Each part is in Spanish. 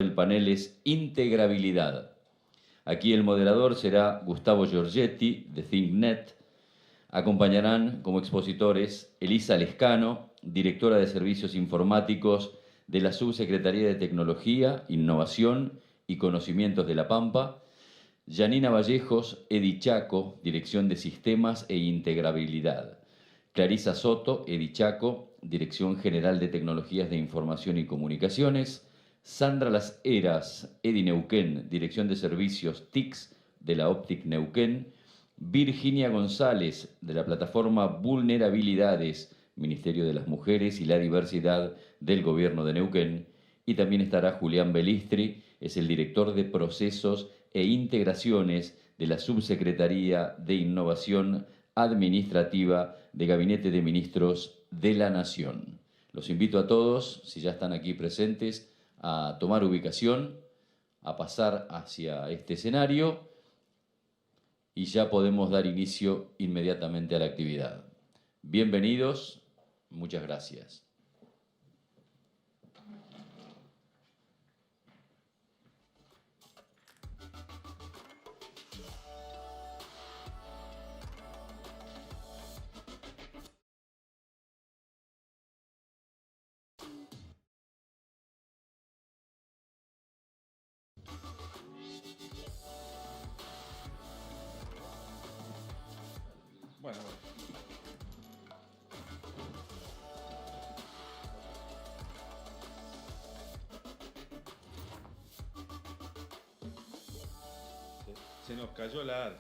El panel es integrabilidad. Aquí el moderador será Gustavo Giorgetti, de ThinkNet. Acompañarán como expositores Elisa Lescano, directora de Servicios Informáticos de la Subsecretaría de Tecnología, Innovación y Conocimientos de La Pampa, Janina Vallejos, Edi Chaco, Dirección de Sistemas e Integrabilidad, Clarisa Soto, Edi Chaco, Dirección General de Tecnologías de Información y Comunicaciones, Sandra Las Heras, Edi Neuquén, Dirección de Servicios TICS de la Optic Neuquén, Virginia González, de la plataforma Vulnerabilidades, Ministerio de las Mujeres y la Diversidad del Gobierno de Neuquén, y también estará Julián Belistri, es el director de Procesos e Integraciones de la Subsecretaría de Innovación Administrativa de Gabinete de Ministros de la Nación. Los invito a todos, si ya están aquí presentes, a tomar ubicación, a pasar hacia este escenario y ya podemos dar inicio inmediatamente a la actividad. Bienvenidos, muchas gracias. Bueno. Se nos cayó la AR.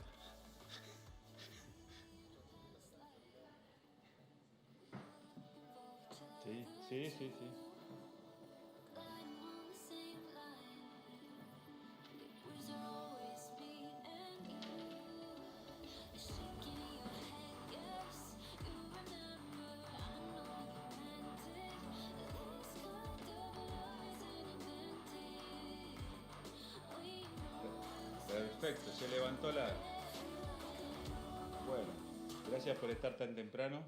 Sí. Perfecto, se levantó la... Bueno, gracias por estar tan temprano.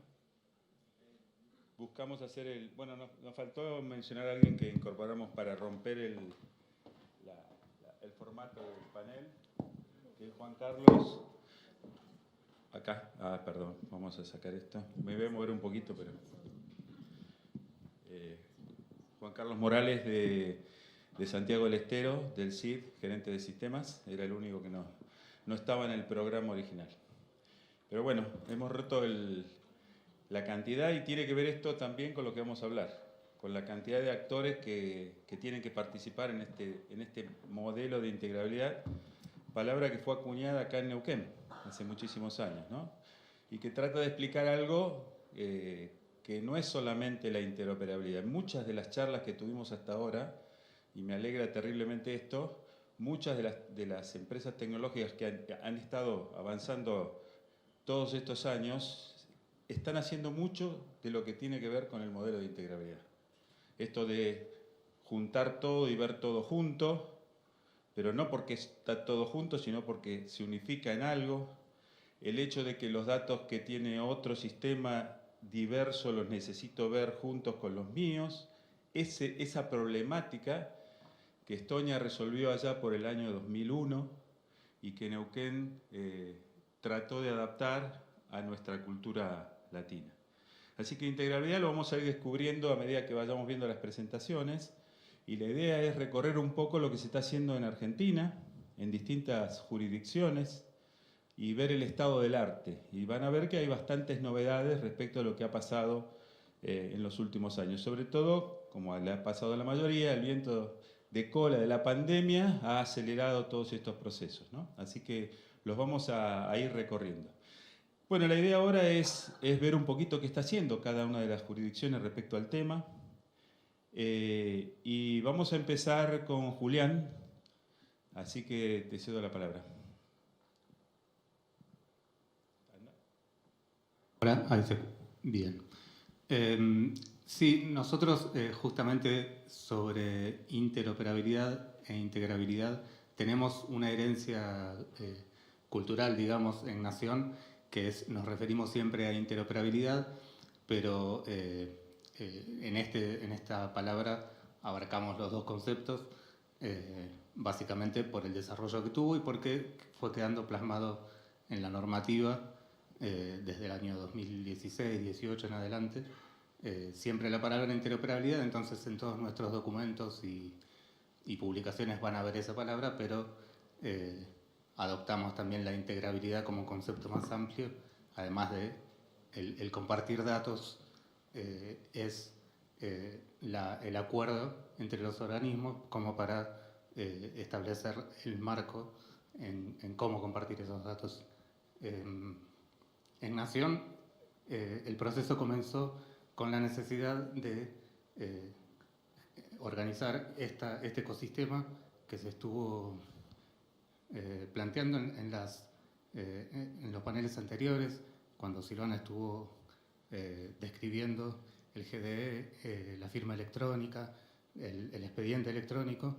Buscamos hacer el... Bueno, nos faltó mencionar a alguien que incorporamos para romper el formato del panel, que es Juan Carlos. Acá, perdón, vamos a sacar esto. Me voy a mover un poquito, pero... Juan Carlos Morales de Santiago del Estero, del CID, gerente de sistemas, era el único que no estaba en el programa original. Pero bueno, hemos roto la cantidad y tiene que ver esto también con lo que vamos a hablar, con la cantidad de actores que tienen que participar en este modelo de integrabilidad, palabra que fue acuñada acá en Neuquén hace muchísimos años, ¿no? Y que trata de explicar algo que no es solamente la interoperabilidad. Muchas de las charlas que tuvimos hasta ahora, y me alegra terriblemente esto, muchas de las empresas tecnológicas que han estado avanzando todos estos años están haciendo mucho de lo que tiene que ver con el modelo de integrabilidad. Esto de juntar todo y ver todo junto, pero no porque está todo junto, sino porque se unifica en algo. El hecho de que los datos que tiene otro sistema diverso los necesito ver juntos con los míos, esa problemática que Estonia resolvió allá por el año 2001 y que Neuquén trató de adaptar a nuestra cultura latina. Así que integrabilidad lo vamos a ir descubriendo a medida que vayamos viendo las presentaciones, y la idea es recorrer un poco lo que se está haciendo en Argentina, en distintas jurisdicciones, y ver el estado del arte. Y van a ver que hay bastantes novedades respecto a lo que ha pasado en los últimos años. Sobre todo, como le ha pasado a la mayoría, el viento de cola de la pandemia ha acelerado todos estos procesos, ¿no? Así que los vamos a ir recorriendo. Bueno, la idea ahora es ver un poquito qué está haciendo cada una de las jurisdicciones respecto al tema. Y vamos a empezar con Julián, así que te cedo la palabra. Hola, ahí se... Bien. Sí, nosotros justamente sobre interoperabilidad e integrabilidad tenemos una herencia cultural, digamos, en Nación, que es, nos referimos siempre a interoperabilidad, pero en esta palabra abarcamos los dos conceptos. básicamente por el desarrollo que tuvo y porque fue quedando plasmado en la normativa desde el año 2016-18 en adelante. Siempre la palabra interoperabilidad, entonces en todos nuestros documentos y publicaciones van a ver esa palabra, pero adoptamos también la integrabilidad como un concepto más amplio, además de el compartir datos es el acuerdo entre los organismos como para establecer el marco en cómo compartir esos datos. En Nación, el proceso comenzó con la necesidad de organizar este ecosistema que se estuvo planteando en los paneles anteriores, cuando Silvana estuvo describiendo el GDE, la firma electrónica, el expediente electrónico.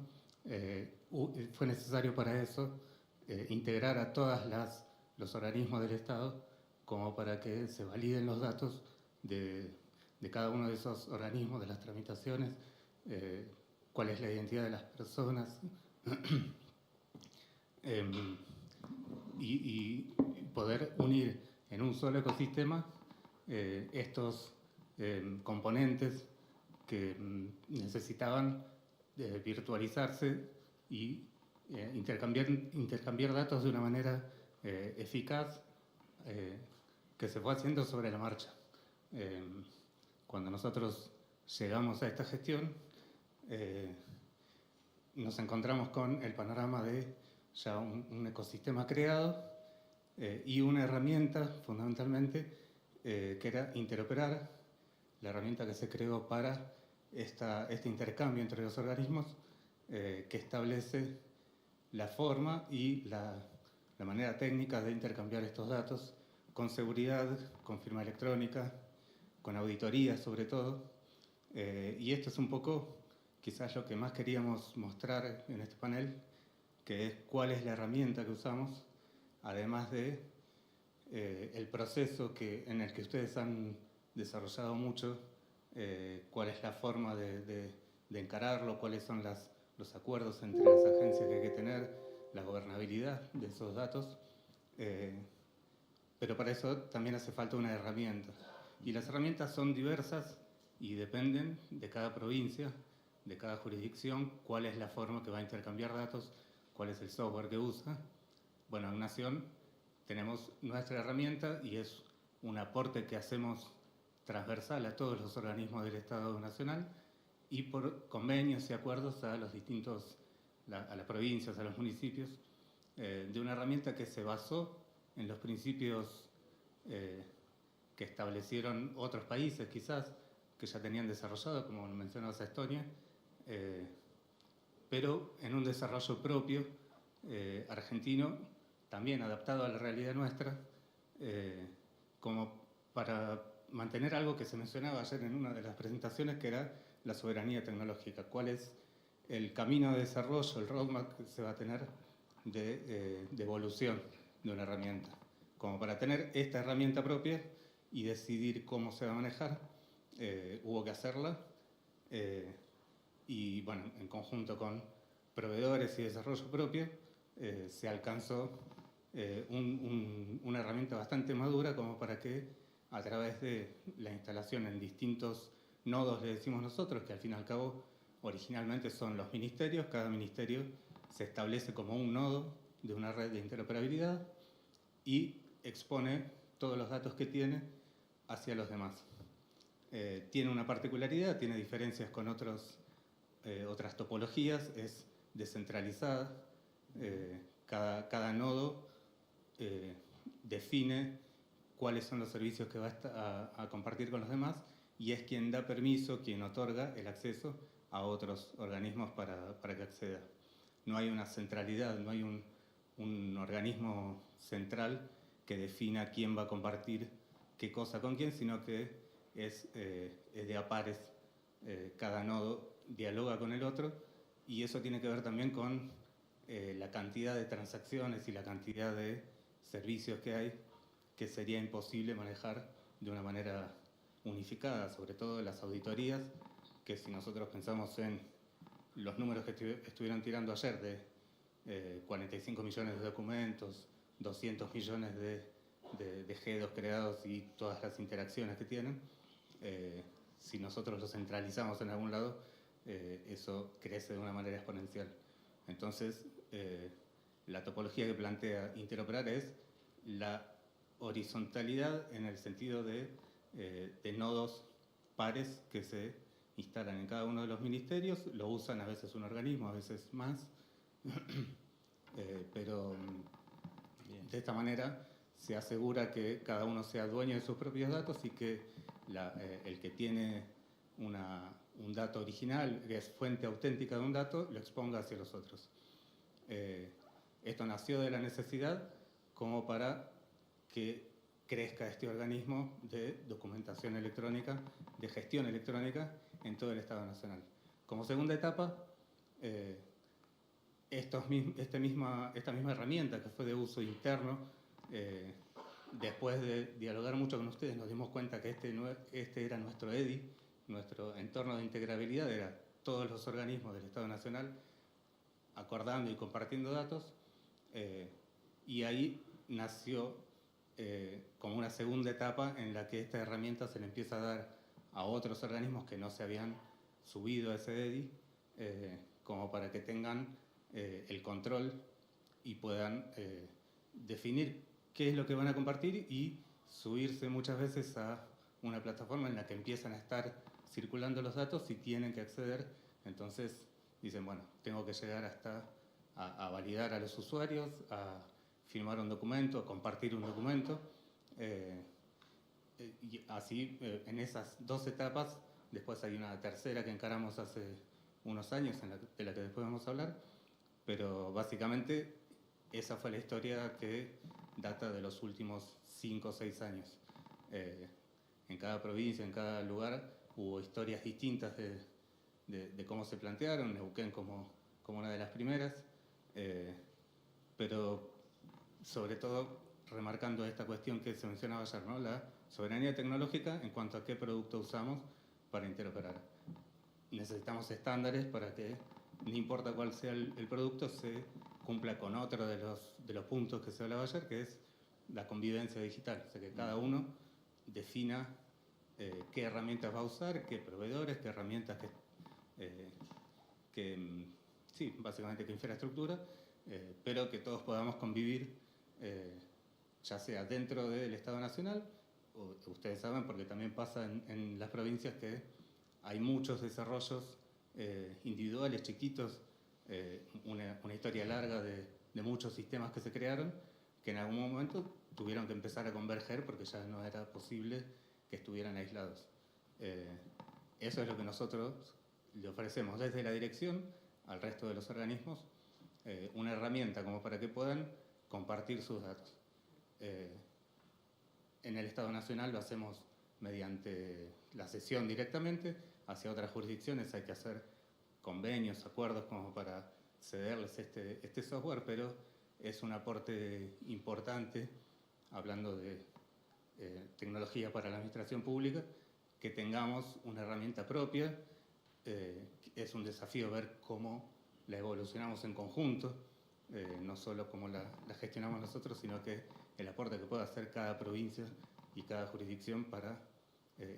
Fue necesario para eso integrar a todos los organismos del Estado como para que se validen los datos de cada uno de esos organismos, de las tramitaciones, cuál es la identidad de las personas, y poder unir en un solo ecosistema estos componentes que necesitaban virtualizarse y intercambiar datos de una manera eficaz que se fue haciendo sobre la marcha. Cuando nosotros llegamos a esta gestión, nos encontramos con el panorama de ya un ecosistema creado y una herramienta, fundamentalmente, que era Interoperar, la herramienta que se creó para este intercambio entre los organismos, que establece la forma y la manera técnica de intercambiar estos datos con seguridad, con firma electrónica, con auditoría sobre todo. Y esto es un poco quizás lo que más queríamos mostrar en este panel, que es cuál es la herramienta que usamos, además de el proceso en el que ustedes han desarrollado mucho, cuál es la forma de encararlo, cuáles son los acuerdos entre las agencias que hay que tener, la gobernabilidad de esos datos. Pero para eso también hace falta una herramienta. Y las herramientas son diversas y dependen de cada provincia, de cada jurisdicción, cuál es la forma que va a intercambiar datos, cuál es el software que usa. Bueno, en Nación tenemos nuestra herramienta y es un aporte que hacemos transversal a todos los organismos del Estado Nacional y por convenios y acuerdos a los distintos, a las provincias, a los municipios, de una herramienta que se basó en los principios que establecieron otros países quizás, que ya tenían desarrollado, como mencionabas a Estonia, pero en un desarrollo propio argentino, también adaptado a la realidad nuestra, como para mantener algo que se mencionaba ayer en una de las presentaciones, que era la soberanía tecnológica. ¿Cuál es el camino de desarrollo, el roadmap que se va a tener de evolución de una herramienta? Como para tener esta herramienta propia y decidir cómo se va a manejar, hubo que hacerla. Y bueno, en conjunto con proveedores y desarrollo propio, se alcanzó una herramienta bastante madura como para que a través de la instalación en distintos nodos, le decimos nosotros, que al fin y al cabo originalmente son los ministerios, cada ministerio se establece como un nodo de una red de interoperabilidad y expone todos los datos que tiene hacia los demás. Tiene una particularidad, tiene diferencias con otras topologías, es descentralizada. Cada nodo define cuáles son los servicios que va a compartir con los demás y es quien da permiso, quien otorga el acceso a otros organismos para que acceda. No hay una centralidad, no hay un organismo central que defina quién va a compartir qué cosa con quién, sino que es de a pares. Cada nodo dialoga con el otro y eso tiene que ver también con la cantidad de transacciones y la cantidad de servicios que hay, que sería imposible manejar de una manera unificada, sobre todo las auditorías, que si nosotros pensamos en los números que estuvieron tirando ayer de 45 millones de documentos, 200 millones de GEDOS creados y todas las interacciones que tienen, si nosotros lo centralizamos en algún lado, eso crece de una manera exponencial. Entonces, la topología que plantea interoperar es la horizontalidad en el sentido de nodos pares que se instalan en cada uno de los ministerios, lo usan a veces un organismo, a veces más, pero de esta manera se asegura que cada uno sea dueño de sus propios datos y que el que tiene un dato original, que es fuente auténtica de un dato, lo exponga hacia los otros. Esto nació de la necesidad como para que crezca este organismo de documentación electrónica, de gestión electrónica en todo el Estado Nacional. Como segunda etapa, esta misma herramienta que fue de uso interno, después de dialogar mucho con ustedes, nos dimos cuenta que este era nuestro EDI, nuestro entorno de integrabilidad, era todos los organismos del Estado Nacional acordando y compartiendo datos, y ahí nació como una segunda etapa en la que esta herramienta se le empieza a dar a otros organismos que no se habían subido a ese EDI, como para que tengan el control y puedan definir qué es lo que van a compartir y subirse muchas veces a una plataforma en la que empiezan a estar circulando los datos y tienen que acceder. Entonces dicen, bueno, tengo que llegar hasta a validar a los usuarios, a firmar un documento, a compartir un documento. Y así, en esas dos etapas, después hay una tercera que encaramos hace unos años, de la que después vamos a hablar, pero básicamente esa fue la historia que data de los últimos 5 o 6 años. En cada provincia, en cada lugar, hubo historias distintas de cómo se plantearon, Neuquén como una de las primeras, pero sobre todo remarcando esta cuestión que se mencionaba ayer, ¿no? La soberanía tecnológica en cuanto a qué producto usamos para interoperar. Necesitamos estándares para que, no importa cuál sea el producto, se cumpla con otro de los puntos que se hablaba ayer, que es la convivencia digital. O sea, que cada uno defina qué herramientas va a usar, qué proveedores, qué herramientas, sí, básicamente qué infraestructura, pero que todos podamos convivir, ya sea dentro del Estado Nacional, o ustedes saben, porque también pasa en las provincias que hay muchos desarrollos individuales, chiquitos, una historia larga de muchos sistemas que se crearon, que en algún momento tuvieron que empezar a converger porque ya no era posible que estuvieran aislados. Eso es lo que nosotros le ofrecemos desde la dirección al resto de los organismos, una herramienta como para que puedan compartir sus datos. En el Estado Nacional lo hacemos mediante la cesión directamente, hacia otras jurisdicciones hay que hacer convenios, acuerdos como para cederles este software, pero es un aporte importante, hablando de tecnología para la administración pública, que tengamos una herramienta propia. Es un desafío ver cómo la evolucionamos en conjunto, no solo cómo la gestionamos nosotros, sino que el aporte que pueda hacer cada provincia y cada jurisdicción para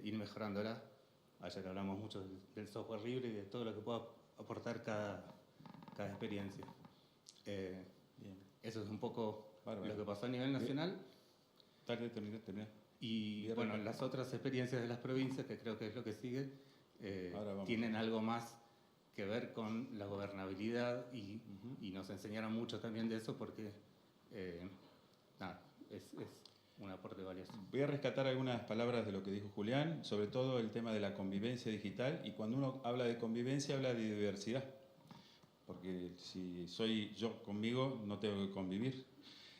ir mejorándola. Ayer hablamos mucho del software libre y de todo lo que pueda aportar cada experiencia. Eso es un poco lo que pasó a nivel nacional. Terminé. Y bueno, las otras experiencias de las provincias, que creo que es lo que sigue, tienen algo más que ver con la gobernabilidad y nos enseñaron mucho también de eso porque es un aporte valioso. Voy a rescatar algunas palabras de lo que dijo Julián, sobre todo el tema de la convivencia digital, y cuando uno habla de convivencia habla de diversidad, porque si soy yo conmigo no tengo que convivir.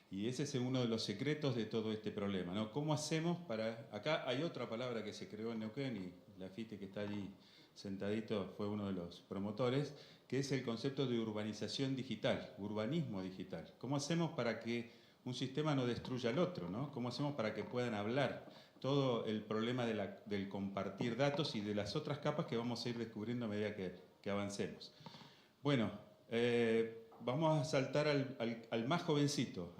Y ese es uno de los secretos de todo este problema, ¿no? ¿Cómo hacemos para...? Acá hay otra palabra que se creó en Neuquén y Lafite, que está allí sentadito, fue uno de los promotores, que es el concepto de urbanización digital, urbanismo digital. ¿Cómo hacemos para que un sistema no destruya al otro, ¿no? ¿Cómo hacemos para que puedan hablar? Todo el problema del compartir datos y de las otras capas que vamos a ir descubriendo a medida que avancemos. Bueno, vamos a saltar al más jovencito,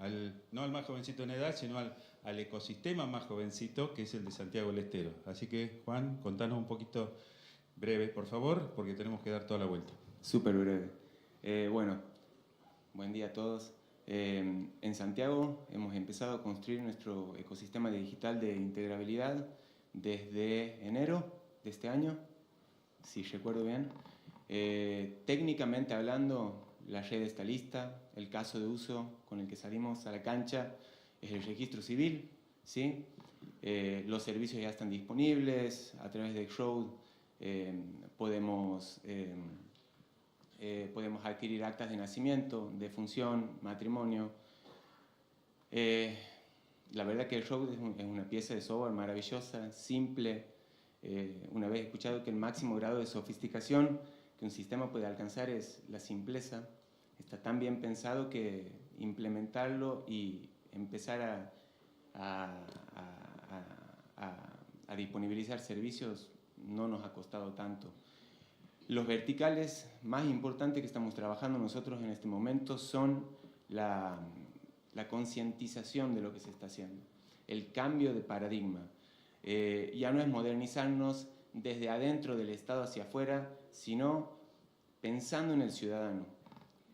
no al más jovencito en edad, sino al ecosistema más jovencito, que es el de Santiago del Estero. Así que, Juan, contanos un poquito breve, por favor, porque tenemos que dar toda la vuelta. Súper breve. Bueno, buen día a todos. En Santiago hemos empezado a construir nuestro ecosistema digital de integrabilidad desde enero de este año, si recuerdo bien. Técnicamente hablando, la red está lista. El caso de uso con el que salimos a la cancha es el registro civil, ¿sí? Los servicios ya están disponibles. A través de Xroad podemos adquirir actas de nacimiento, de función, matrimonio. La verdad que el Xroad es una pieza de software maravillosa, simple. Una vez he escuchado que el máximo grado de sofisticación que un sistema puede alcanzar es la simpleza. Está tan bien pensado que implementarlo y empezar a disponibilizar servicios no nos ha costado tanto. Los verticales más importantes que estamos trabajando nosotros en este momento son la concientización de lo que se está haciendo, el cambio de paradigma. Ya no es modernizarnos desde adentro del Estado hacia afuera, sino pensando en el ciudadano.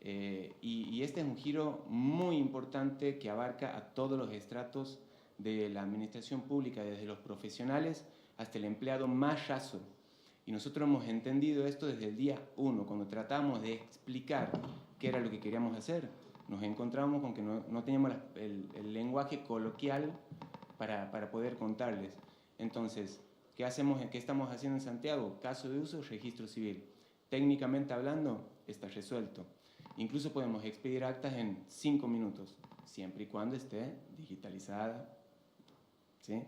Y este es un giro muy importante que abarca a todos los estratos de la administración pública, desde los profesionales hasta el empleado más raso. Y nosotros hemos entendido esto desde el día 1, cuando tratamos de explicar qué era lo que queríamos hacer. Nos encontramos con que no teníamos el lenguaje coloquial para poder contarles. Entonces, ¿qué estamos haciendo en Santiago? Caso de uso, registro civil. Técnicamente hablando, está resuelto. Incluso podemos expedir actas en 5 minutos, siempre y cuando esté digitalizada, ¿sí?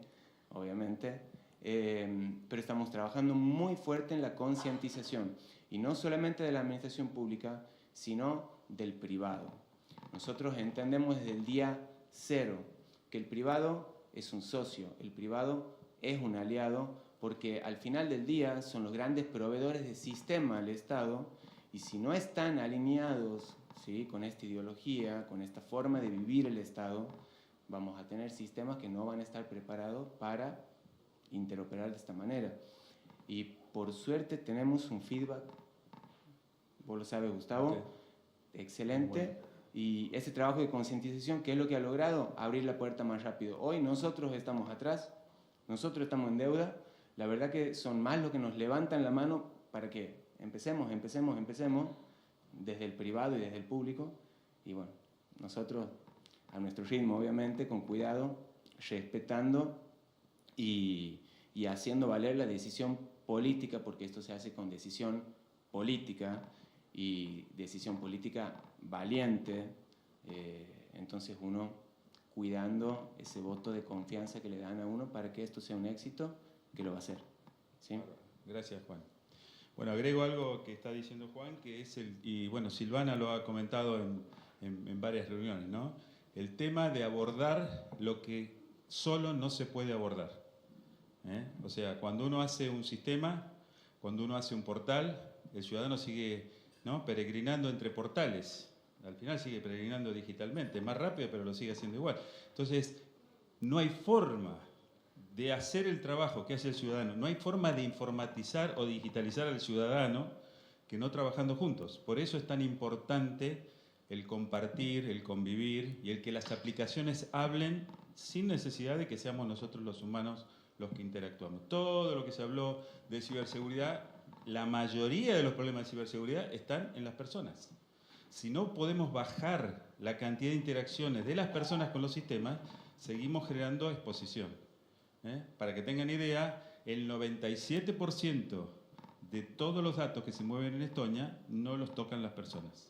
Obviamente. Pero estamos trabajando muy fuerte en la concientización, y no solamente de la administración pública, sino del privado. Nosotros entendemos desde el día 0 que el privado es un socio, el privado es un aliado, porque al final del día son los grandes proveedores de sistema al Estado, y si no están alineados, ¿sí?, con esta ideología, con esta forma de vivir el Estado, vamos a tener sistemas que no van a estar preparados para interoperar de esta manera. Y por suerte tenemos un feedback, vos lo sabes, Gustavo, okay, excelente. Bueno. Y ese trabajo de concientización, ¿qué es lo que ha logrado? Abrir la puerta más rápido. Hoy nosotros estamos atrás, nosotros estamos en deuda. La verdad que son más los que nos levantan la mano para que empecemos desde el privado y desde el público. Y bueno, nosotros a nuestro ritmo, obviamente, con cuidado, respetando y haciendo valer la decisión política, porque esto se hace con decisión política, y decisión política valiente. Entonces uno cuidando ese voto de confianza que le dan a uno para que esto sea un éxito, que lo va a hacer, ¿sí? Gracias, Juan. Bueno, agrego algo que está diciendo Juan, que es y bueno, Silvana lo ha comentado en varias reuniones, ¿no? El tema de abordar lo que solo no se puede abordar. O sea, cuando uno hace un sistema, cuando uno hace un portal, el ciudadano sigue, ¿no?, peregrinando entre portales. Al final sigue peregrinando digitalmente, más rápido, pero lo sigue haciendo igual. Entonces, no hay forma de hacer el trabajo que hace el ciudadano, no hay forma de informatizar o digitalizar al ciudadano que no trabajando juntos. Por eso es tan importante el compartir, el convivir y el que las aplicaciones hablen sin necesidad de que seamos nosotros los humanos los que interactuamos. Todo lo que se habló de ciberseguridad, la mayoría de los problemas de ciberseguridad están en las personas. Si no podemos bajar la cantidad de interacciones de las personas con los sistemas, seguimos generando exposición. Para que tengan idea, el 97% de todos los datos que se mueven en Estonia no los tocan las personas.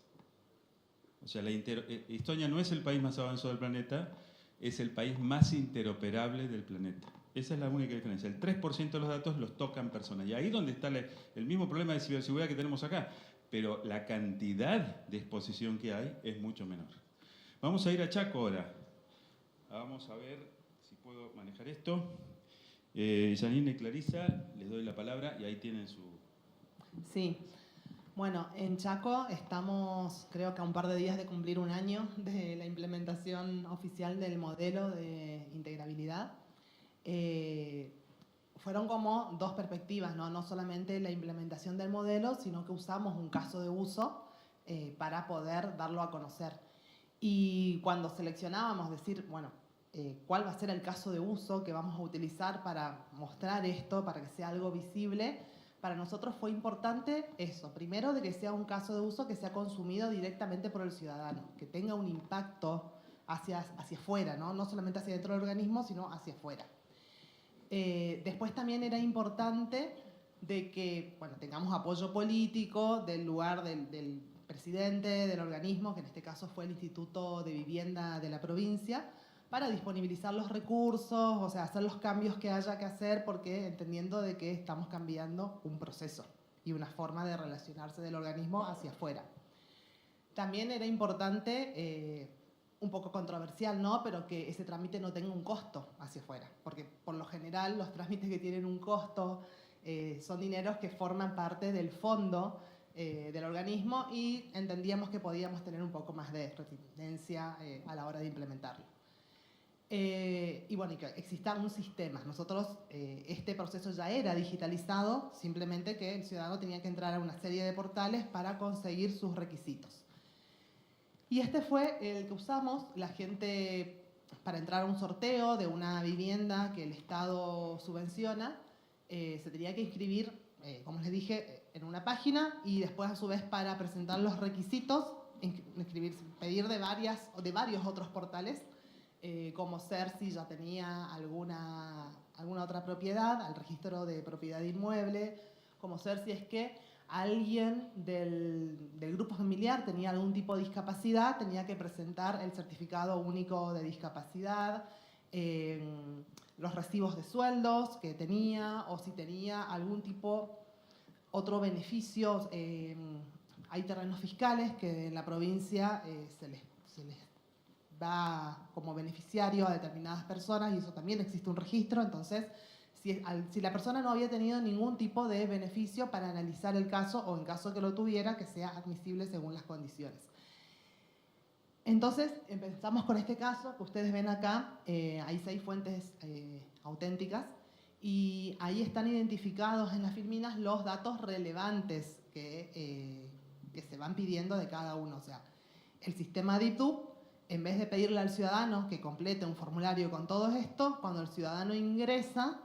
O sea, Estonia no es el país más avanzado del planeta, es el país más interoperable del planeta. Esa es la única diferencia. El 3% de los datos los tocan personas. Y ahí es donde está el mismo problema de ciberseguridad que tenemos acá. Pero la cantidad de exposición que hay es mucho menor. Vamos a ir a Chaco ahora. Vamos a ver si puedo manejar esto. Janine y Clarisa, les doy la palabra y ahí tienen su... Sí. Bueno, en Chaco estamos, creo que a un par de días de cumplir un año de la implementación oficial del modelo de integrabilidad. Fueron como dos perspectivas, ¿no? No solamente la implementación del modelo, sino que usamos un caso de uso para poder darlo a conocer. Y cuando seleccionábamos, decir, bueno, cuál va a ser el caso de uso que vamos a utilizar para mostrar esto, para que sea algo visible, para nosotros fue importante eso. Primero, de que sea un caso de uso que sea consumido directamente por el ciudadano, que tenga un impacto hacia afuera, ¿no? No solamente hacia dentro del organismo, sino hacia afuera. Después también era importante de que, bueno, tengamos apoyo político del lugar del presidente del organismo, que en este caso fue el Instituto de Vivienda de la provincia, para disponibilizar los recursos, o sea, hacer los cambios que haya que hacer, porque entendiendo de que estamos cambiando un proceso y una forma de relacionarse del organismo hacia afuera. También era importante, un poco controversial, ¿no? Pero que ese trámite no tenga un costo hacia afuera, porque por lo general los trámites que tienen un costo son dineros que forman parte del fondo del organismo, y entendíamos que podíamos tener un poco más de resistencia a la hora de implementarlo. Y bueno, y que exista un sistema. Nosotros, este proceso ya era digitalizado, simplemente que el ciudadano tenía que entrar a una serie de portales para conseguir sus requisitos. Y este fue el que usamos. La gente, para entrar a un sorteo de una vivienda que el Estado subvenciona, se tenía que inscribir, como les dije, en una página, y después a su vez para presentar los requisitos, pedir de varios otros portales, como ser si ya tenía alguna otra propiedad, al registro de propiedad inmueble, como ser si es que alguien del grupo familiar tenía algún tipo de discapacidad, tenía que presentar el certificado único de discapacidad, los recibos de sueldos que tenía, o si tenía algún tipo, otro beneficio. Hay terrenos fiscales que en la provincia se les da como beneficiario a determinadas personas, y eso también existe un registro. Entonces, si la persona no había tenido ningún tipo de beneficio, para analizar el caso, o en caso que lo tuviera, que sea admisible según las condiciones. Entonces, empezamos con este caso que ustedes ven acá. Hay 6 fuentes auténticas, y ahí están identificados en las filminas los datos relevantes que se van pidiendo de cada uno. O sea, el sistema DITUB, en vez de pedirle al ciudadano que complete un formulario con todo esto, cuando el ciudadano ingresa,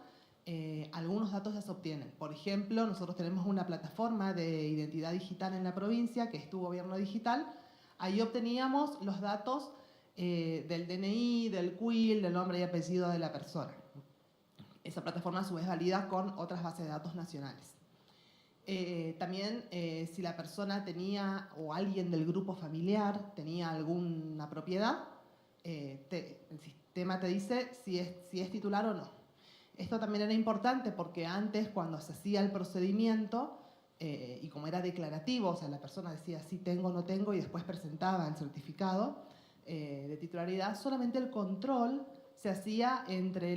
algunos datos ya se obtienen. Por ejemplo, nosotros tenemos una plataforma de identidad digital en la provincia, que es Tu Gobierno Digital. Ahí obteníamos los datos del DNI, del CUIL, del nombre y apellido de la persona. Esa plataforma a su vez valida con otras bases de datos nacionales. También, si la persona tenía, o alguien del grupo familiar tenía alguna propiedad, el sistema te dice si es titular o no. Esto también era importante porque antes, cuando se hacía el procedimiento, y como era declarativo, o sea, la persona decía sí tengo o no tengo, y después presentaba el certificado de titularidad, solamente el control se hacía entre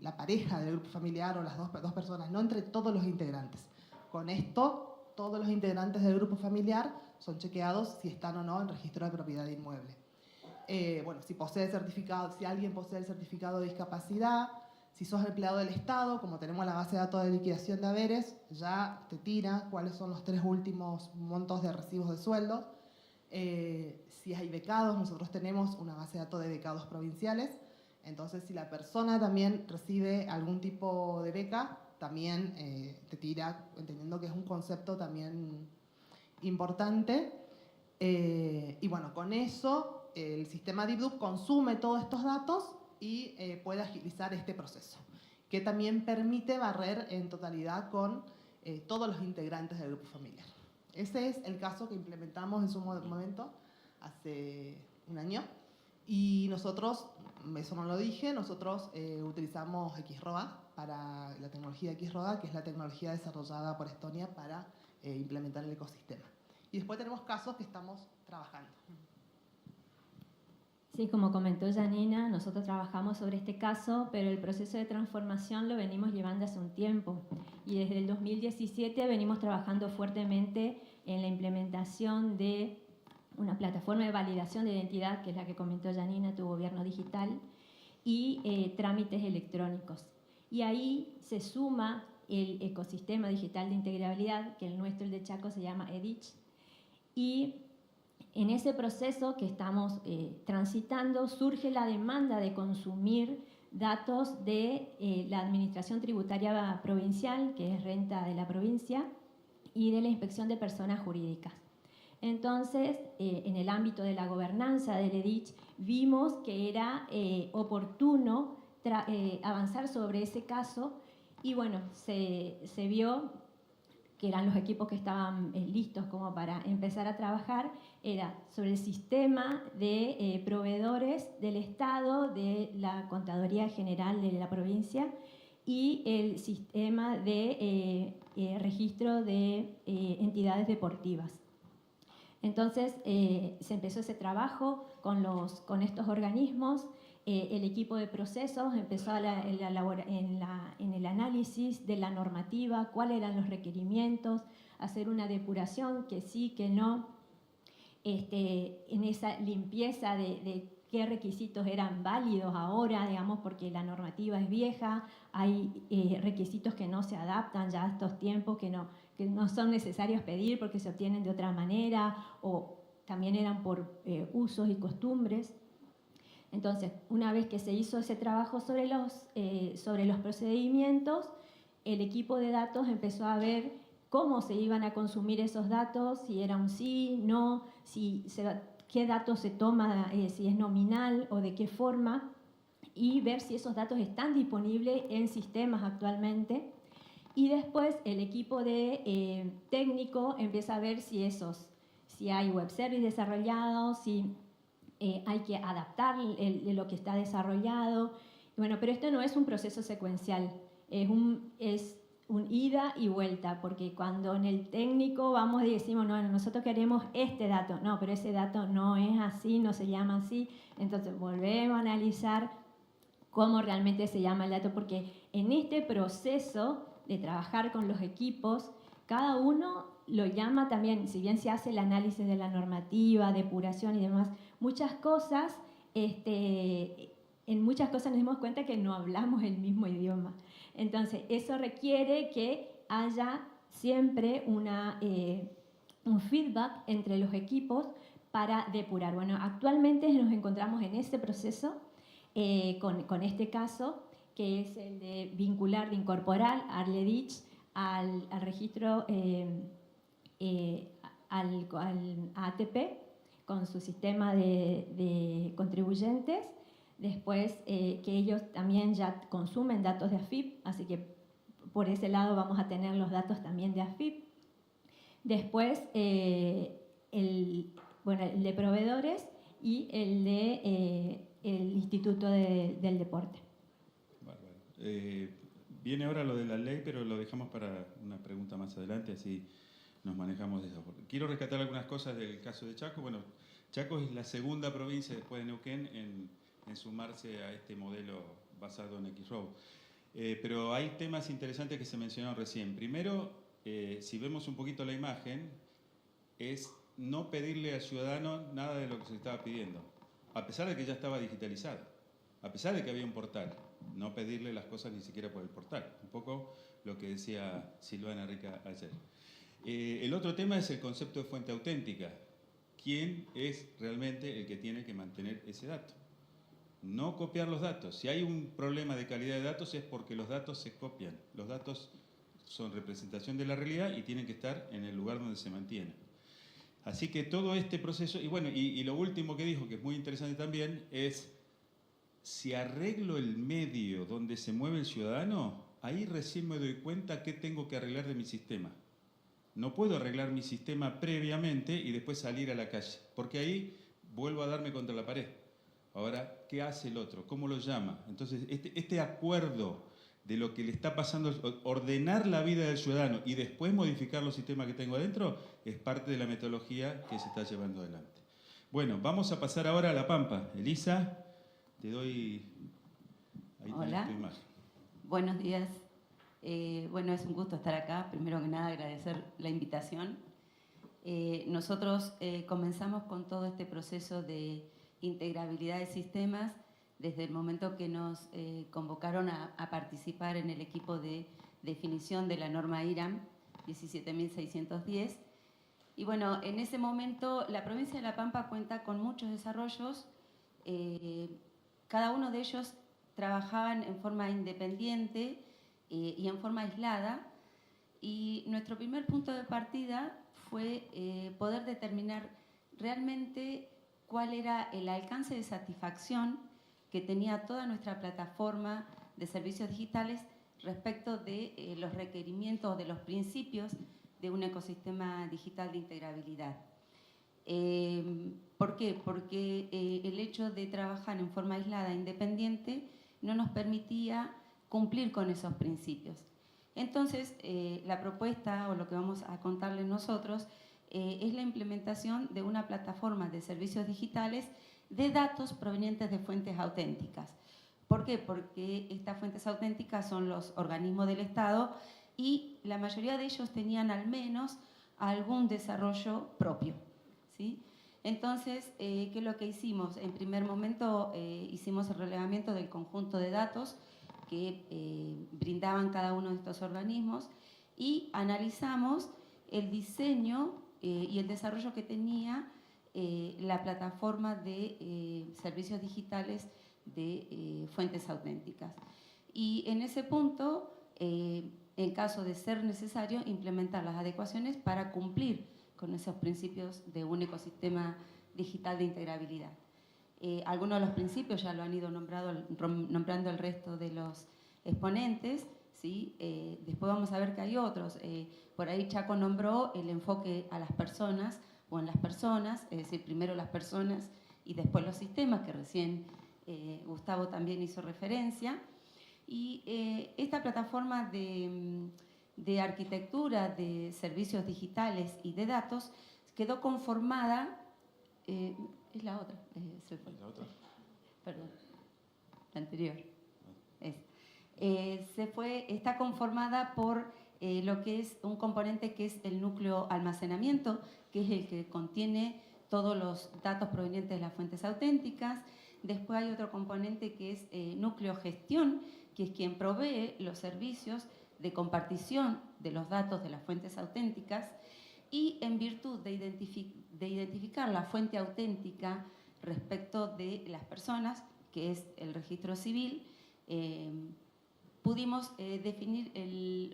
la pareja del grupo familiar, o las dos personas, no entre todos los integrantes. Con esto, todos los integrantes del grupo familiar son chequeados si están o no en registro de propiedad inmueble. Bueno, si alguien posee el certificado de discapacidad, si sos empleado del Estado, como tenemos la base de datos de liquidación de haberes, ya te tira cuáles son los 3 últimos montos de recibos de sueldos. Si hay becados, nosotros tenemos una base de datos de becados provinciales. Entonces, si la persona también recibe algún tipo de beca, también te tira, entendiendo que es un concepto también importante. Y bueno, con eso el sistema DITUB consume todos estos datos y puede agilizar este proceso, que también permite barrer en totalidad con todos los integrantes del grupo familiar. Ese es el caso que implementamos en su momento, hace un año. Y nosotros, eso no lo dije, nosotros utilizamos XROA, para la tecnología XROA, que es la tecnología desarrollada por Estonia para implementar el ecosistema. Y después tenemos casos que estamos trabajando. Si Sí, como comentó Janina, nosotros trabajamos sobre este caso, pero el proceso de transformación lo venimos llevando hace un tiempo. Y desde el 2017 venimos trabajando fuertemente en la implementación de una plataforma de validación de identidad, que es la que comentó Janina, Tu Gobierno Digital, y trámites electrónicos. Y ahí se suma el ecosistema digital de integrabilidad, que el nuestro, el de Chaco, se llama EDICH. Y en ese proceso que estamos transitando surge la demanda de consumir datos de la Administración Tributaria Provincial, que es renta de la provincia, y de la Inspección de Personas Jurídicas. Entonces, en el ámbito de la gobernanza del EDICH, vimos que era oportuno avanzar sobre ese caso y bueno, se vio que eran los equipos que estaban listos como para empezar a trabajar, era sobre el sistema de proveedores del Estado, de la Contaduría General de la provincia y el sistema de registro de entidades deportivas. Entonces se empezó ese trabajo con estos organismos. El equipo de procesos empezó en el análisis de la normativa, cuáles eran los requerimientos, hacer una depuración, que sí, que no, en esa limpieza de qué requisitos eran válidos ahora, digamos, porque la normativa es vieja, hay requisitos que no se adaptan ya a estos tiempos, que no son necesarios pedir porque se obtienen de otra manera, o también eran por usos y costumbres. Entonces, una vez que se hizo ese trabajo sobre los procedimientos, el equipo de datos empezó a ver cómo se iban a consumir esos datos, si era un sí, no, qué datos se toma, si es nominal o de qué forma, y ver si esos datos están disponibles en sistemas actualmente. Y después el equipo de técnico empieza a ver si hay web service desarrollados, si hay que adaptar lo que está desarrollado. Bueno, pero esto no es un proceso secuencial, es un ida y vuelta, porque cuando en el técnico vamos y decimos, no, nosotros queremos este dato, no, pero ese dato no es así, no se llama así, entonces volvemos a analizar cómo realmente se llama el dato, porque en este proceso de trabajar con los equipos, cada uno lo llama también, si bien se hace el análisis de la normativa, depuración y demás, muchas cosas, en muchas cosas nos dimos cuenta que no hablamos el mismo idioma. Entonces, eso requiere que haya siempre un feedback entre los equipos para depurar. Bueno, actualmente nos encontramos en este proceso con este caso, que es el de vincular, de incorporar al EDICH al registro al ATP con su sistema de contribuyentes. Después que ellos también ya consumen datos de AFIP, así que por ese lado vamos a tener los datos también de AFIP. Después el de proveedores y el de el Instituto del Deporte. Viene ahora lo de la ley, pero lo dejamos para una pregunta más adelante, así nos manejamos de esa forma. Quiero rescatar algunas cosas del caso de Chaco. Bueno, Chaco es la segunda provincia después de Neuquén en sumarse a este modelo basado en X-Road. Pero hay temas interesantes que se mencionaron recién. Primero, si vemos un poquito la imagen, es no pedirle al ciudadano nada de lo que se estaba pidiendo, a pesar de que ya estaba digitalizado, a pesar de que había un portal. No pedirle las cosas ni siquiera por el portal. Un poco lo que decía Silvana Rica ayer. El otro tema es el concepto de fuente auténtica. ¿Quién es realmente el que tiene que mantener ese dato? No copiar los datos. Si hay un problema de calidad de datos es porque los datos se copian. Los datos son representación de la realidad y tienen que estar en el lugar donde se mantienen. Así que todo este proceso, y bueno, y lo último que dijo, que es muy interesante también, es si arreglo el medio donde se mueve el ciudadano, ahí recién me doy cuenta qué tengo que arreglar de mi sistema. No puedo arreglar mi sistema previamente y después salir a la calle, porque ahí vuelvo a darme contra la pared. Ahora, ¿qué hace el otro? ¿Cómo lo llama? Entonces, este acuerdo de lo que le está pasando, ordenar la vida del ciudadano y después modificar los sistemas que tengo adentro, es parte de la metodología que se está llevando adelante. Bueno, vamos a pasar ahora a La Pampa. Elisa, te doy... Ahí Hola. tenés tu imagen. Buenos días. Bueno, es un gusto estar acá. Primero que nada, agradecer la invitación. Nosotros comenzamos con todo este proceso de integrabilidad de sistemas desde el momento que nos convocaron a participar en el equipo de definición de la norma IRAM 17.610. Y bueno, en ese momento la provincia de La Pampa cuenta con muchos desarrollos. Cada uno de ellos trabajaban en forma independiente y en forma aislada. Y nuestro primer punto de partida fue poder determinar realmente cuál era el alcance de satisfacción que tenía toda nuestra plataforma de servicios digitales respecto de los requerimientos, de los principios de un ecosistema digital de integrabilidad. ¿Por qué? Porque el hecho de trabajar en forma aislada e independiente no nos permitía cumplir con esos principios. Entonces, la propuesta, o lo que vamos a contarles nosotros, es la implementación de una plataforma de servicios digitales de datos provenientes de fuentes auténticas. ¿Por qué? Porque estas fuentes auténticas son los organismos del Estado y la mayoría de ellos tenían al menos algún desarrollo propio, ¿sí? Entonces, ¿qué es lo que hicimos? En primer momento hicimos el relevamiento del conjunto de datos que brindaban cada uno de estos organismos y analizamos el diseño y el desarrollo que tenía la plataforma de servicios digitales de fuentes auténticas. Y en ese punto, en caso de ser necesario, implementar las adecuaciones para cumplir con esos principios de un ecosistema digital de integrabilidad. Algunos de los principios ya lo han ido nombrando el resto de los exponentes, ¿sí? Después vamos a ver que hay otros. Por ahí Chaco nombró el enfoque a las personas o en las personas, es decir, primero las personas y después los sistemas, que recién Gustavo también hizo referencia. Y esta plataforma de arquitectura de servicios digitales y de datos quedó conformada, es la otra, ¿La otra? Perdón, la anterior. Está conformada por lo que es un componente que es el núcleo almacenamiento, que es el que contiene todos los datos provenientes de las fuentes auténticas. Después hay otro componente que es núcleo gestión, que es quien provee los servicios de compartición de los datos de las fuentes auténticas, y en virtud de identificar la fuente auténtica respecto de las personas, que es el registro civil, pudimos definir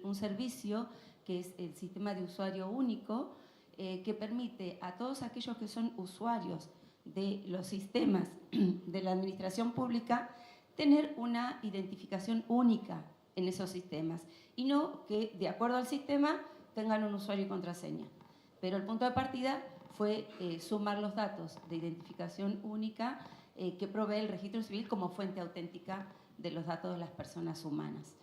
un servicio que es el sistema de usuario único, que permite a todos aquellos que son usuarios de los sistemas de la administración pública tener una identificación única en esos sistemas y no que de acuerdo al sistema tengan un usuario y contraseña. Pero el punto de partida fue sumar los datos de identificación única que provee el registro civil como fuente auténtica de los datos de las personas humanas.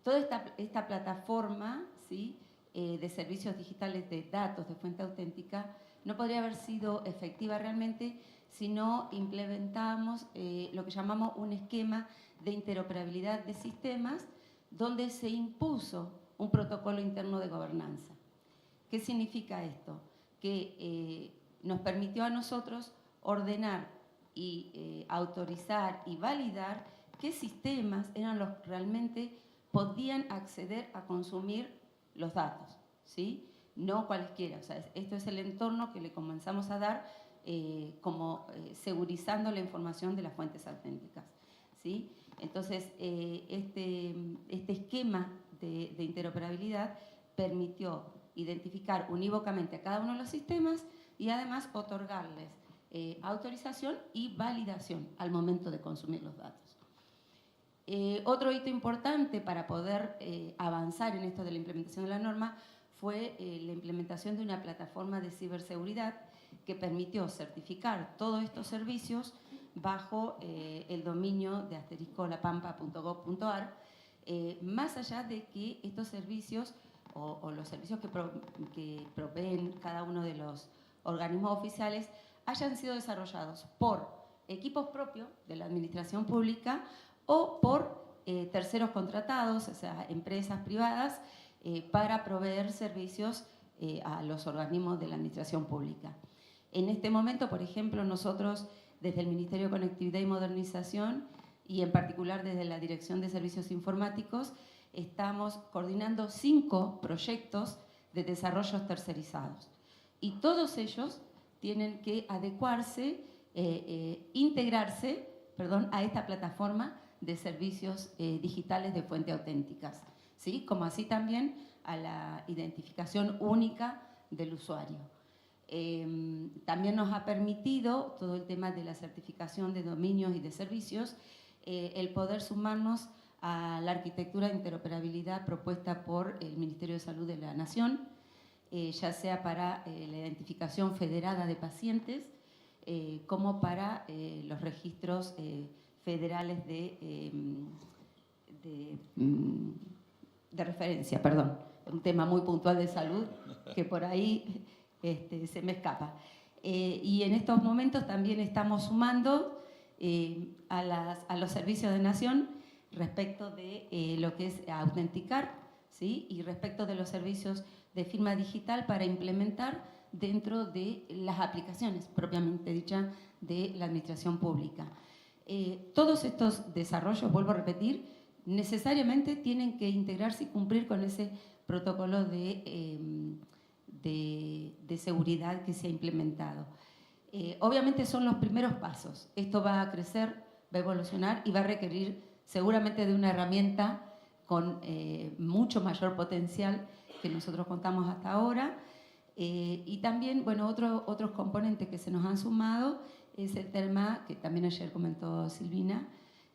Toda esta plataforma, ¿sí?, de servicios digitales de datos de fuente auténtica no podría haber sido efectiva realmente si no implementamos lo que llamamos un esquema de interoperabilidad de sistemas donde se impuso un protocolo interno de gobernanza. ¿Qué significa esto? Que nos permitió a nosotros ordenar y autorizar y validar qué sistemas eran los que realmente podían acceder a consumir los datos, ¿sí? No cualquiera. O sea, esto es el entorno que le comenzamos a dar segurizando la información de las fuentes auténticas, ¿sí? Entonces, este esquema de interoperabilidad permitió identificar unívocamente a cada uno de los sistemas y además otorgarles autorización y validación al momento de consumir los datos. Otro hito importante para poder avanzar en esto de la implementación de la norma fue la implementación de una plataforma de ciberseguridad que permitió certificar todos estos servicios bajo el dominio de *lapampa.gov.ar, más allá de que estos servicios o los servicios que proveen cada uno de los organismos oficiales hayan sido desarrollados por equipos propios de la administración pública o por terceros contratados, o sea, empresas privadas, para proveer servicios a los organismos de la administración pública. En este momento, por ejemplo, nosotros desde el Ministerio de Conectividad y Modernización y en particular desde la Dirección de Servicios Informáticos estamos coordinando 5 proyectos de desarrollos tercerizados y todos ellos tienen que adecuarse, integrarse, a esta plataforma de servicios digitales de fuente auténticas, ¿sí? Como así también a la identificación única del usuario. También nos ha permitido todo el tema de la certificación de dominios y de servicios, el poder sumarnos a la arquitectura de interoperabilidad propuesta por el Ministerio de Salud de la Nación, ya sea para la identificación federada de pacientes, como para los registros federales de referencia, perdón. Un tema muy puntual de salud que por ahí se me escapa. Y en estos momentos también estamos sumando a los servicios de Nación respecto de lo que es autenticar, ¿sí? Y respecto de los servicios de firma digital para implementar dentro de las aplicaciones propiamente dichas de la administración pública. Todos estos desarrollos, vuelvo a repetir, necesariamente tienen que integrarse y cumplir con ese protocolo de seguridad que se ha implementado. Obviamente son los primeros pasos. Esto va a crecer, va a evolucionar y va a requerir seguramente de una herramienta con mucho mayor potencial que nosotros contamos hasta ahora. Y también, bueno, otros componentes que se nos han sumado es el tema que también ayer comentó Silvina,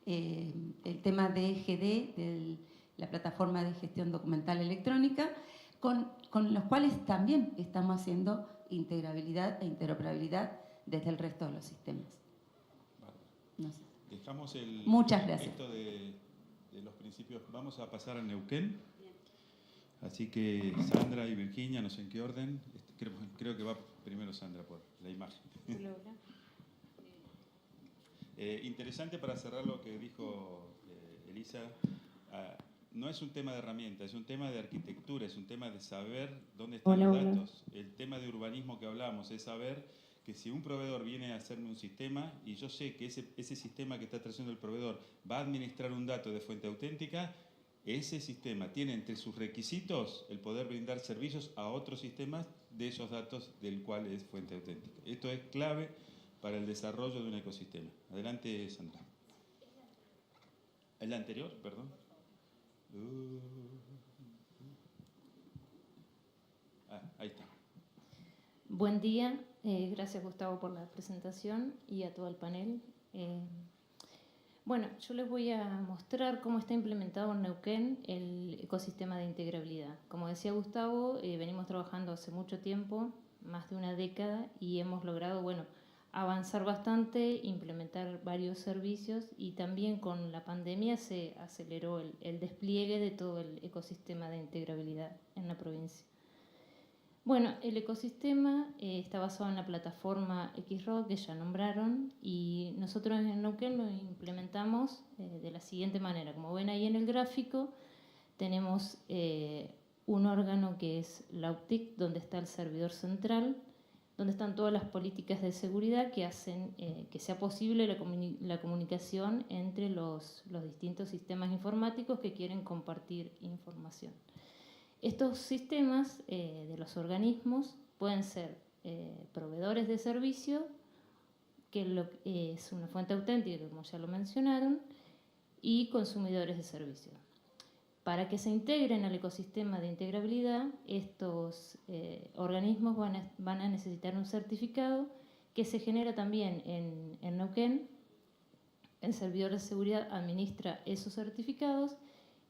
el tema de GD, de la plataforma de gestión documental electrónica, con los cuales también estamos haciendo integrabilidad e interoperabilidad desde el resto de los sistemas. No sé. Dejamos Muchas gracias. Esto de los principios. Vamos a pasar a Neuquén. Así que Sandra y Virginia, no sé en qué orden. Creo que va primero Sandra por la imagen. Interesante para cerrar lo que dijo Elisa. No es un tema de herramienta, es un tema de arquitectura, es un tema de saber dónde están los datos. El tema de urbanismo que hablamos es saber que si un proveedor viene a hacerme un sistema y yo sé que ese sistema que está trayendo el proveedor va a administrar un dato de fuente auténtica, ese sistema tiene entre sus requisitos el poder brindar servicios a otros sistemas de esos datos del cual es fuente auténtica. Esto es clave para el desarrollo de un ecosistema. Adelante, Sandra. ¿El anterior? Perdón. Ahí está. Buen día, gracias Gustavo por la presentación y a todo el panel. Bueno, yo les voy a mostrar cómo está implementado en Neuquén el ecosistema de integrabilidad. Como decía Gustavo, venimos trabajando hace mucho tiempo, más de una década, y hemos logrado, bueno, avanzar bastante, implementar varios servicios y también con la pandemia se aceleró el despliegue de todo el ecosistema de integrabilidad en la provincia. Bueno, el ecosistema está basado en la plataforma XROC que ya nombraron y nosotros en Neuquén lo implementamos de la siguiente manera. Como ven ahí en el gráfico, tenemos un órgano que es la UTIC, donde está el servidor central, donde están todas las políticas de seguridad que hacen que sea posible la comunicación entre los distintos sistemas informáticos que quieren compartir información. Estos sistemas de los organismos pueden ser proveedores de servicio, que es una fuente auténtica, como ya lo mencionaron, y consumidores de servicio. Para que se integren al ecosistema de integrabilidad, estos organismos van a necesitar un certificado que se genera también en Neuquén. El servidor de seguridad administra esos certificados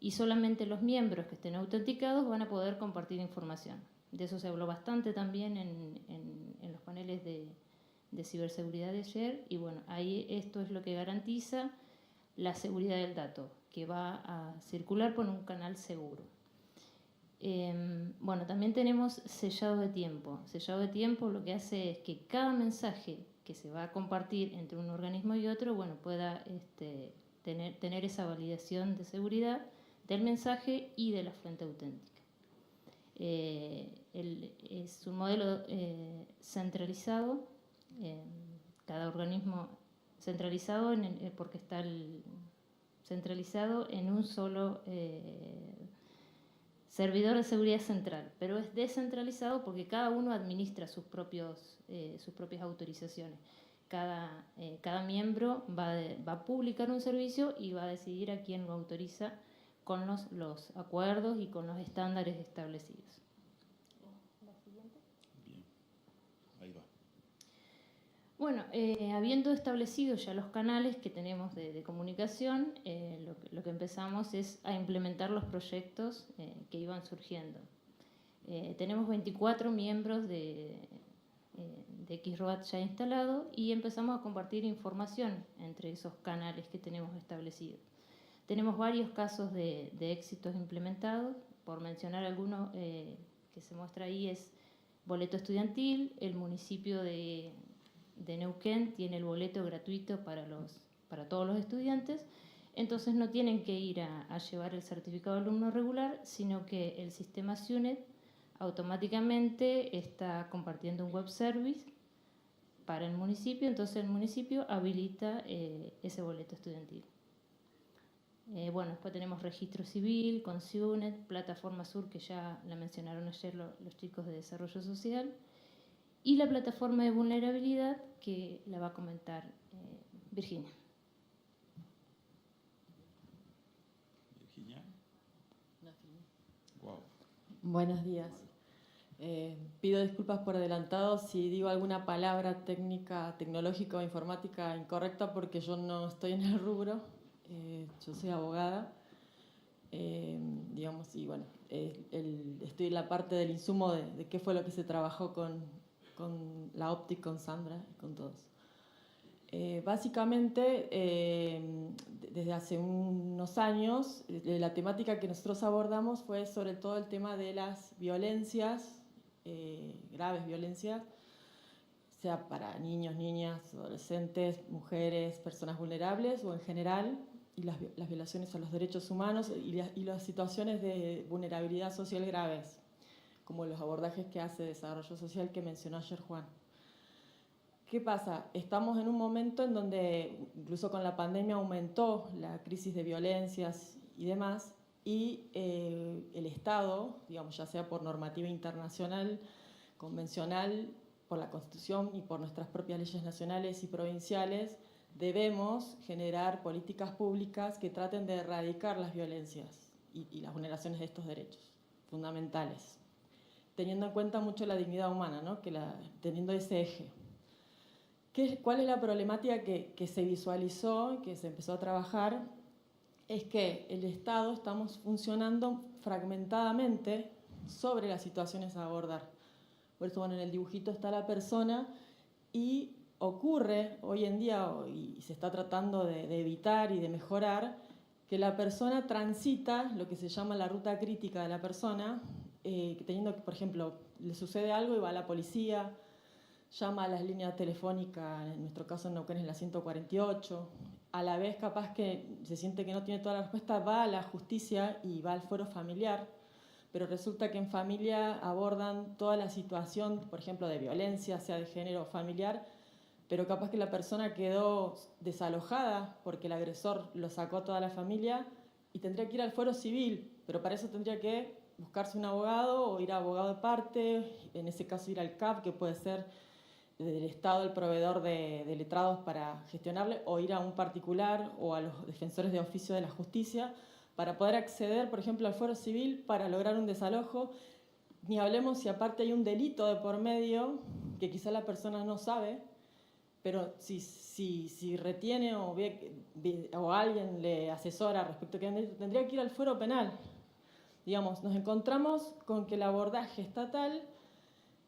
y solamente los miembros que estén autenticados van a poder compartir información. De eso se habló bastante también en los paneles de ciberseguridad de ayer, y bueno, ahí esto es lo que garantiza la seguridad del dato, que va a circular por un canal seguro. Bueno, también tenemos sellado de tiempo. Sellado de tiempo lo que hace es que cada mensaje que se va a compartir entre un organismo y otro, bueno, pueda tener esa validación de seguridad del mensaje y de la fuente auténtica. Es un modelo centralizado, cada organismo centralizado porque está centralizado en un solo servidor de seguridad central, pero es descentralizado porque cada uno administra sus propias autorizaciones. Cada miembro va a publicar un servicio y va a decidir a quién lo autoriza con los acuerdos y con los estándares establecidos. Bien, ahí va. Bueno, habiendo establecido ya los canales que tenemos de comunicación, lo que empezamos es a implementar los proyectos que iban surgiendo. Tenemos 24 miembros de Xroad ya instalado y empezamos a compartir información entre esos canales que tenemos establecidos. Tenemos varios casos de éxitos implementados. Por mencionar alguno que se muestra ahí es boleto estudiantil. El municipio de Neuquén tiene el boleto gratuito para todos los estudiantes. Entonces no tienen que ir a llevar el certificado de alumno regular, sino que el sistema SUNET automáticamente está compartiendo un web service para el municipio. Entonces el municipio habilita ese boleto estudiantil. Bueno, después tenemos registro civil, con SUNET, plataforma Sur, que ya la mencionaron ayer los chicos de desarrollo social, y la plataforma de vulnerabilidad, que la va a comentar Virginia. Virginia. Wow. Buenos días. Pido disculpas por adelantado si digo alguna palabra técnica, tecnológica o informática incorrecta, porque yo no estoy en el rubro. Yo soy abogada, digamos, y bueno, estoy en la parte del insumo de qué fue lo que se trabajó con la Optic, con Sandra y con todos. Básicamente, desde hace unos años, la temática que nosotros abordamos fue sobre todo el tema de las violencias, graves violencias, sea para niños, niñas, adolescentes, mujeres, personas vulnerables o en general, y las violaciones a los derechos humanos y las situaciones de vulnerabilidad social graves, como los abordajes que hace Desarrollo Social que mencionó ayer Juan. ¿Qué pasa? Estamos en un momento en donde incluso con la pandemia aumentó la crisis de violencias y demás, y el Estado, digamos, ya sea por normativa internacional, convencional, por la Constitución y por nuestras propias leyes nacionales y provinciales, debemos generar políticas públicas que traten de erradicar las violencias y las vulneraciones de estos derechos fundamentales, teniendo en cuenta mucho la dignidad humana, ¿no? Teniendo ese eje. ¿Cuál es la problemática que se visualizó, que se empezó a trabajar? Es que el Estado estamos funcionando fragmentadamente sobre las situaciones a abordar. Por eso, bueno, en el dibujito está la persona y ocurre hoy en día, y se está tratando de evitar y de mejorar, que la persona transita lo que se llama la ruta crítica de la persona, teniendo que, por ejemplo, le sucede algo y va a la policía, llama a las líneas telefónicas, en nuestro caso en Neuquén es la 148, a la vez capaz que se siente que no tiene toda la respuesta, va a la justicia y va al fuero familiar, pero resulta que en familia abordan toda la situación, por ejemplo, de violencia, sea de género o familiar, pero capaz que la persona quedó desalojada porque el agresor lo sacó a toda la familia y tendría que ir al fuero civil, pero para eso tendría que buscarse un abogado o ir a abogado de parte, en ese caso ir al CAP, que puede ser del Estado el proveedor de letrados para gestionarle, o ir a un particular o a los defensores de oficio de la justicia para poder acceder, por ejemplo, al fuero civil para lograr un desalojo. Ni hablemos si aparte hay un delito de por medio que quizá la persona no sabe, pero si retiene o alguien le asesora respecto a que tendría que ir al fuero penal. Digamos, nos encontramos con que el abordaje estatal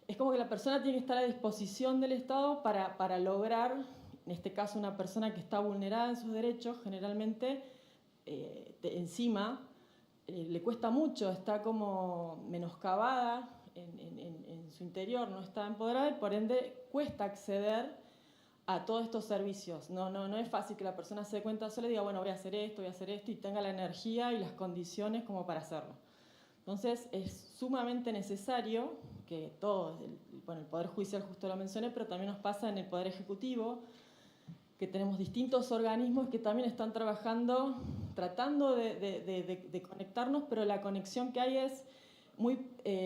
es como que la persona tiene que estar a disposición del Estado para lograr, en este caso una persona que está vulnerada en sus derechos, generalmente encima le cuesta mucho, está como menoscabada en su interior, no está empoderada y por ende cuesta acceder a todos estos servicios. No es fácil que la persona se dé cuenta sola y diga, bueno, voy a hacer esto y tenga la energía y las condiciones como para hacerlo. Entonces es sumamente necesario que todos, el Poder Judicial justo lo mencioné, pero también nos pasa en el Poder Ejecutivo, que tenemos distintos organismos que también están trabajando, tratando de conectarnos, pero la conexión que hay es muy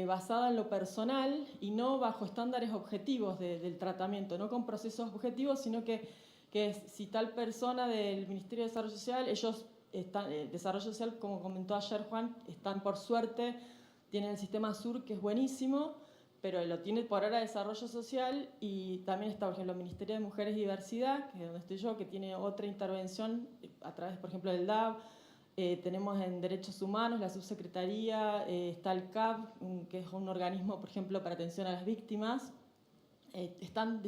basada en lo personal y no bajo estándares objetivos del tratamiento, no con procesos objetivos, sino que si tal persona del Ministerio de Desarrollo Social, ellos están, Desarrollo Social, como comentó ayer Juan, están por suerte, tienen el sistema SUR que es buenísimo, pero lo tiene por ahora Desarrollo Social y también está, por ejemplo, el Ministerio de Mujeres y Diversidad, que es donde estoy yo, que tiene otra intervención a través, por ejemplo, del DAB. Tenemos en Derechos Humanos la subsecretaría, está el CAP, que es un organismo, por ejemplo, para atención a las víctimas. Están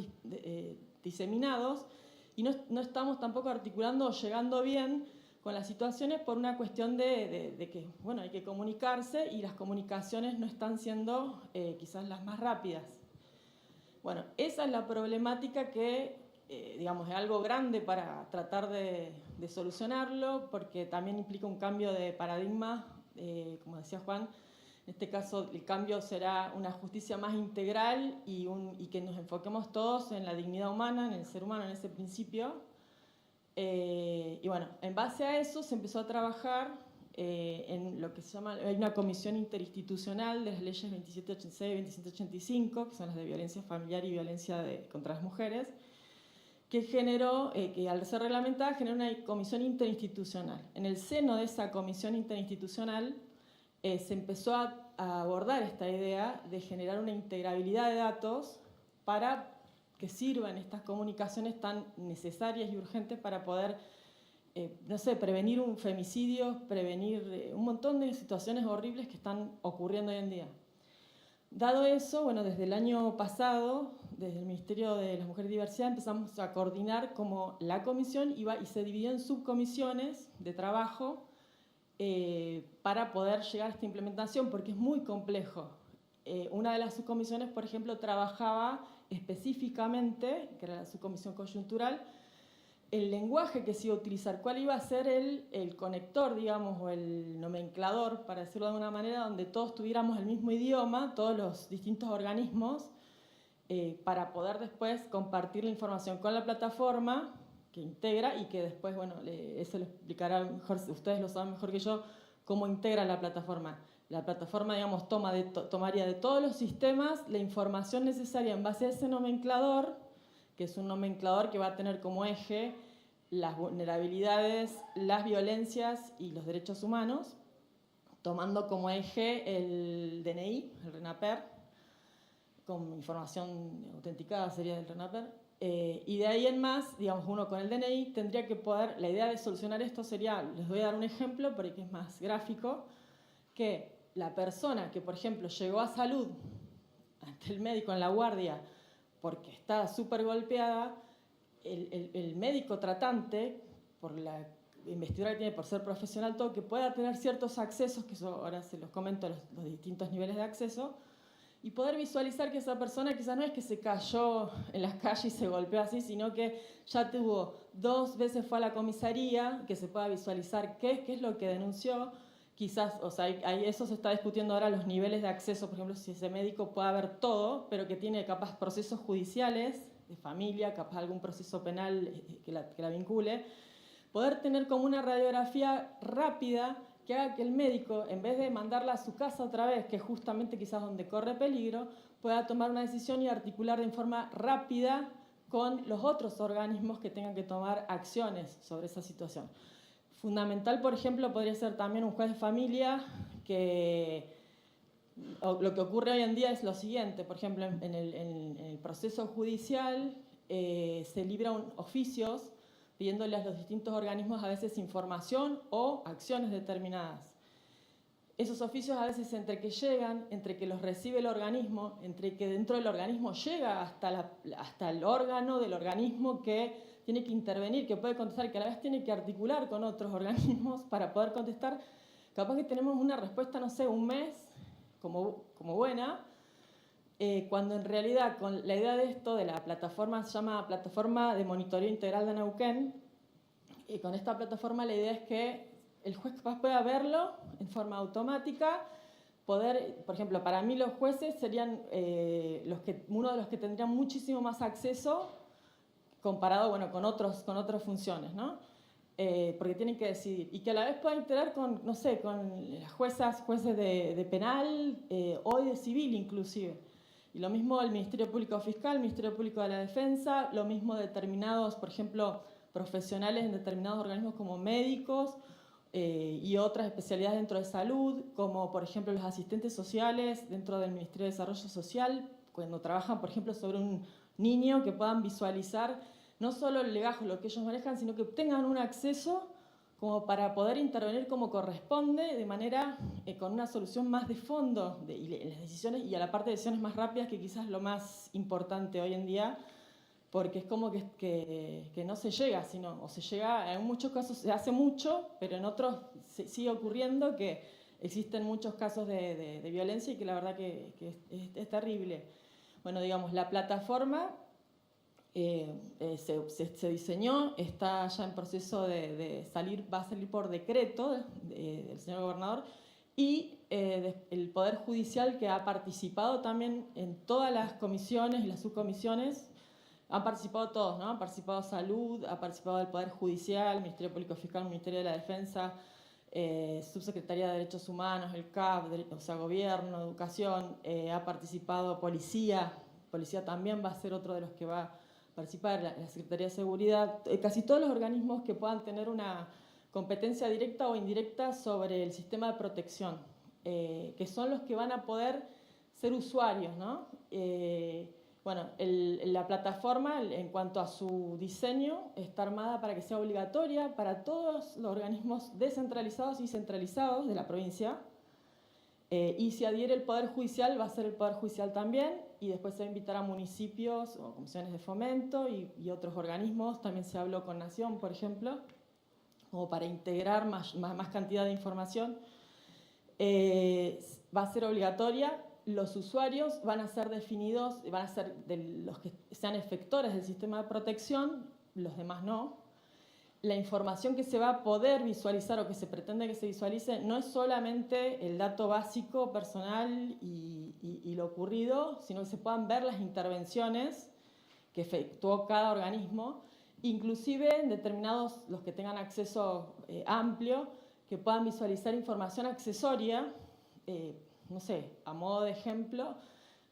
diseminados y no estamos tampoco articulando o llegando bien con las situaciones por una cuestión de que, bueno, hay que comunicarse y las comunicaciones no están siendo quizás las más rápidas. Bueno, esa es la problemática que digamos, es algo grande para tratar de solucionarlo, porque también implica un cambio de paradigma, como decía Juan, en este caso el cambio será una justicia más integral y que nos enfoquemos todos en la dignidad humana, en el ser humano, en ese principio. Y bueno, en base a eso se empezó a trabajar en lo que se llama, hay una comisión interinstitucional de las leyes 2786 y 2785, que son las de violencia familiar y violencia contra las mujeres, que generó, que al ser reglamentada, generó una comisión interinstitucional. En el seno de esa comisión interinstitucional se empezó a abordar esta idea de generar una integrabilidad de datos para que sirvan estas comunicaciones tan necesarias y urgentes para poder, no sé, prevenir un femicidio, prevenir un montón de situaciones horribles que están ocurriendo hoy en día. Dado eso, bueno, desde el año pasado, desde el Ministerio de las Mujeres y Diversidad, empezamos a coordinar como la comisión y se dividió en subcomisiones de trabajo para poder llegar a esta implementación, porque es muy complejo. Una de las subcomisiones, por ejemplo, trabajaba específicamente, que era la subcomisión coyuntural, el lenguaje que se iba a utilizar, cuál iba a ser el conector, digamos, o el nomenclador, para decirlo de alguna manera, donde todos tuviéramos el mismo idioma, todos los distintos organismos, para poder después compartir la información con la plataforma que integra y que después, bueno, eso lo explicará mejor, ustedes lo saben mejor que yo, cómo integra la plataforma. La plataforma, digamos, tomaría de todos los sistemas la información necesaria en base a ese nomenclador, que es un nomenclador que va a tener como eje las vulnerabilidades, las violencias y los derechos humanos, tomando como eje el DNI, el RENAPER, con información autenticada sería el RENAPER, y de ahí en más, digamos, uno con el DNI tendría que poder, la idea de solucionar esto sería, les voy a dar un ejemplo porque es más gráfico, que la persona que, por ejemplo, llegó a salud ante el médico en la guardia porque está súper golpeada, el médico tratante, por la investigadora que tiene, por ser profesional, todo, que pueda tener ciertos accesos, que eso ahora se los comento, los distintos niveles de acceso, y poder visualizar que esa persona quizás no es que se cayó en las calles y se golpeó así, sino que ya tuvo 2 veces fue a la comisaría, que se pueda visualizar qué es lo que denunció. Quizás, o sea, eso se está discutiendo ahora, los niveles de acceso, por ejemplo, si ese médico puede ver todo, pero que tiene capaz procesos judiciales, de familia, capaz algún proceso penal que la vincule, poder tener como una radiografía rápida que haga que el médico, en vez de mandarla a su casa otra vez, que es justamente quizás donde corre peligro, pueda tomar una decisión y articular de forma rápida con los otros organismos que tengan que tomar acciones sobre esa situación. Fundamental, por ejemplo, podría ser también un juez de familia, que lo que ocurre hoy en día es lo siguiente, por ejemplo, en el proceso judicial se libran oficios pidiéndole a los distintos organismos a veces información o acciones determinadas. Esos oficios a veces entre que llegan, entre que los recibe el organismo, entre que dentro del organismo llega hasta el órgano del organismo que tiene que intervenir, que puede contestar, que a la vez tiene que articular con otros organismos para poder contestar, capaz que tenemos una respuesta, no sé, un mes, como buena, cuando en realidad con la idea de esto, de la plataforma, se llama Plataforma de Monitoreo Integral de Neuquén, y con esta plataforma la idea es que el juez capaz pueda verlo en forma automática, poder, por ejemplo, para mí los jueces serían uno de los que tendrían muchísimo más acceso comparado, bueno, con otras funciones, ¿no? Porque tienen que decidir. Y que a la vez pueda integrar con, no sé, con las jueces de penal o de civil inclusive. Y lo mismo el Ministerio Público Fiscal, el Ministerio Público de la Defensa, lo mismo determinados, por ejemplo, profesionales en determinados organismos como médicos y otras especialidades dentro de salud, como por ejemplo los asistentes sociales dentro del Ministerio de Desarrollo Social, cuando trabajan, por ejemplo, sobre un niño, que puedan visualizar no solo el legajo, lo que ellos manejan, sino que tengan un acceso como para poder intervenir como corresponde, de manera con una solución más de fondo y las decisiones, y a la parte de decisiones más rápidas, que quizás es lo más importante hoy en día, porque es como que no se llega, o se llega, en muchos casos se hace mucho, pero en otros sigue ocurriendo que existen muchos casos de violencia y que la verdad que es terrible. Bueno, digamos, la plataforma se diseñó, está ya en proceso de salir, va a salir por decreto del señor gobernador, y el Poder Judicial, que ha participado también en todas las comisiones y las subcomisiones, han participado todos, ¿no? Ha participado Salud, ha participado el Poder Judicial, Ministerio Público Fiscal, Ministerio de la Defensa, Subsecretaría de Derechos Humanos, el CAP, o sea, Gobierno, Educación, ha participado Policía también va a ser otro de los que va a participar, la Secretaría de Seguridad, casi todos los organismos que puedan tener una competencia directa o indirecta sobre el sistema de protección, que son los que van a poder ser usuarios, ¿no? Bueno, la plataforma, en cuanto a su diseño, está armada para que sea obligatoria para todos los organismos descentralizados y centralizados de la provincia. Y si adhiere el Poder Judicial, va a ser el Poder Judicial también, y después se va a invitar a municipios o comisiones de fomento y otros organismos. También se habló con Nación, por ejemplo, como para integrar más cantidad de información. Va a ser obligatoria. Los usuarios van a ser definidos, van a ser de los que sean efectores del sistema de protección, los demás no. La información que se va a poder visualizar o que se pretende que se visualice no es solamente el dato básico personal y lo ocurrido, sino que se puedan ver las intervenciones que efectuó cada organismo, inclusive en determinados, los que tengan acceso amplio, que puedan visualizar información accesoria, no sé, a modo de ejemplo,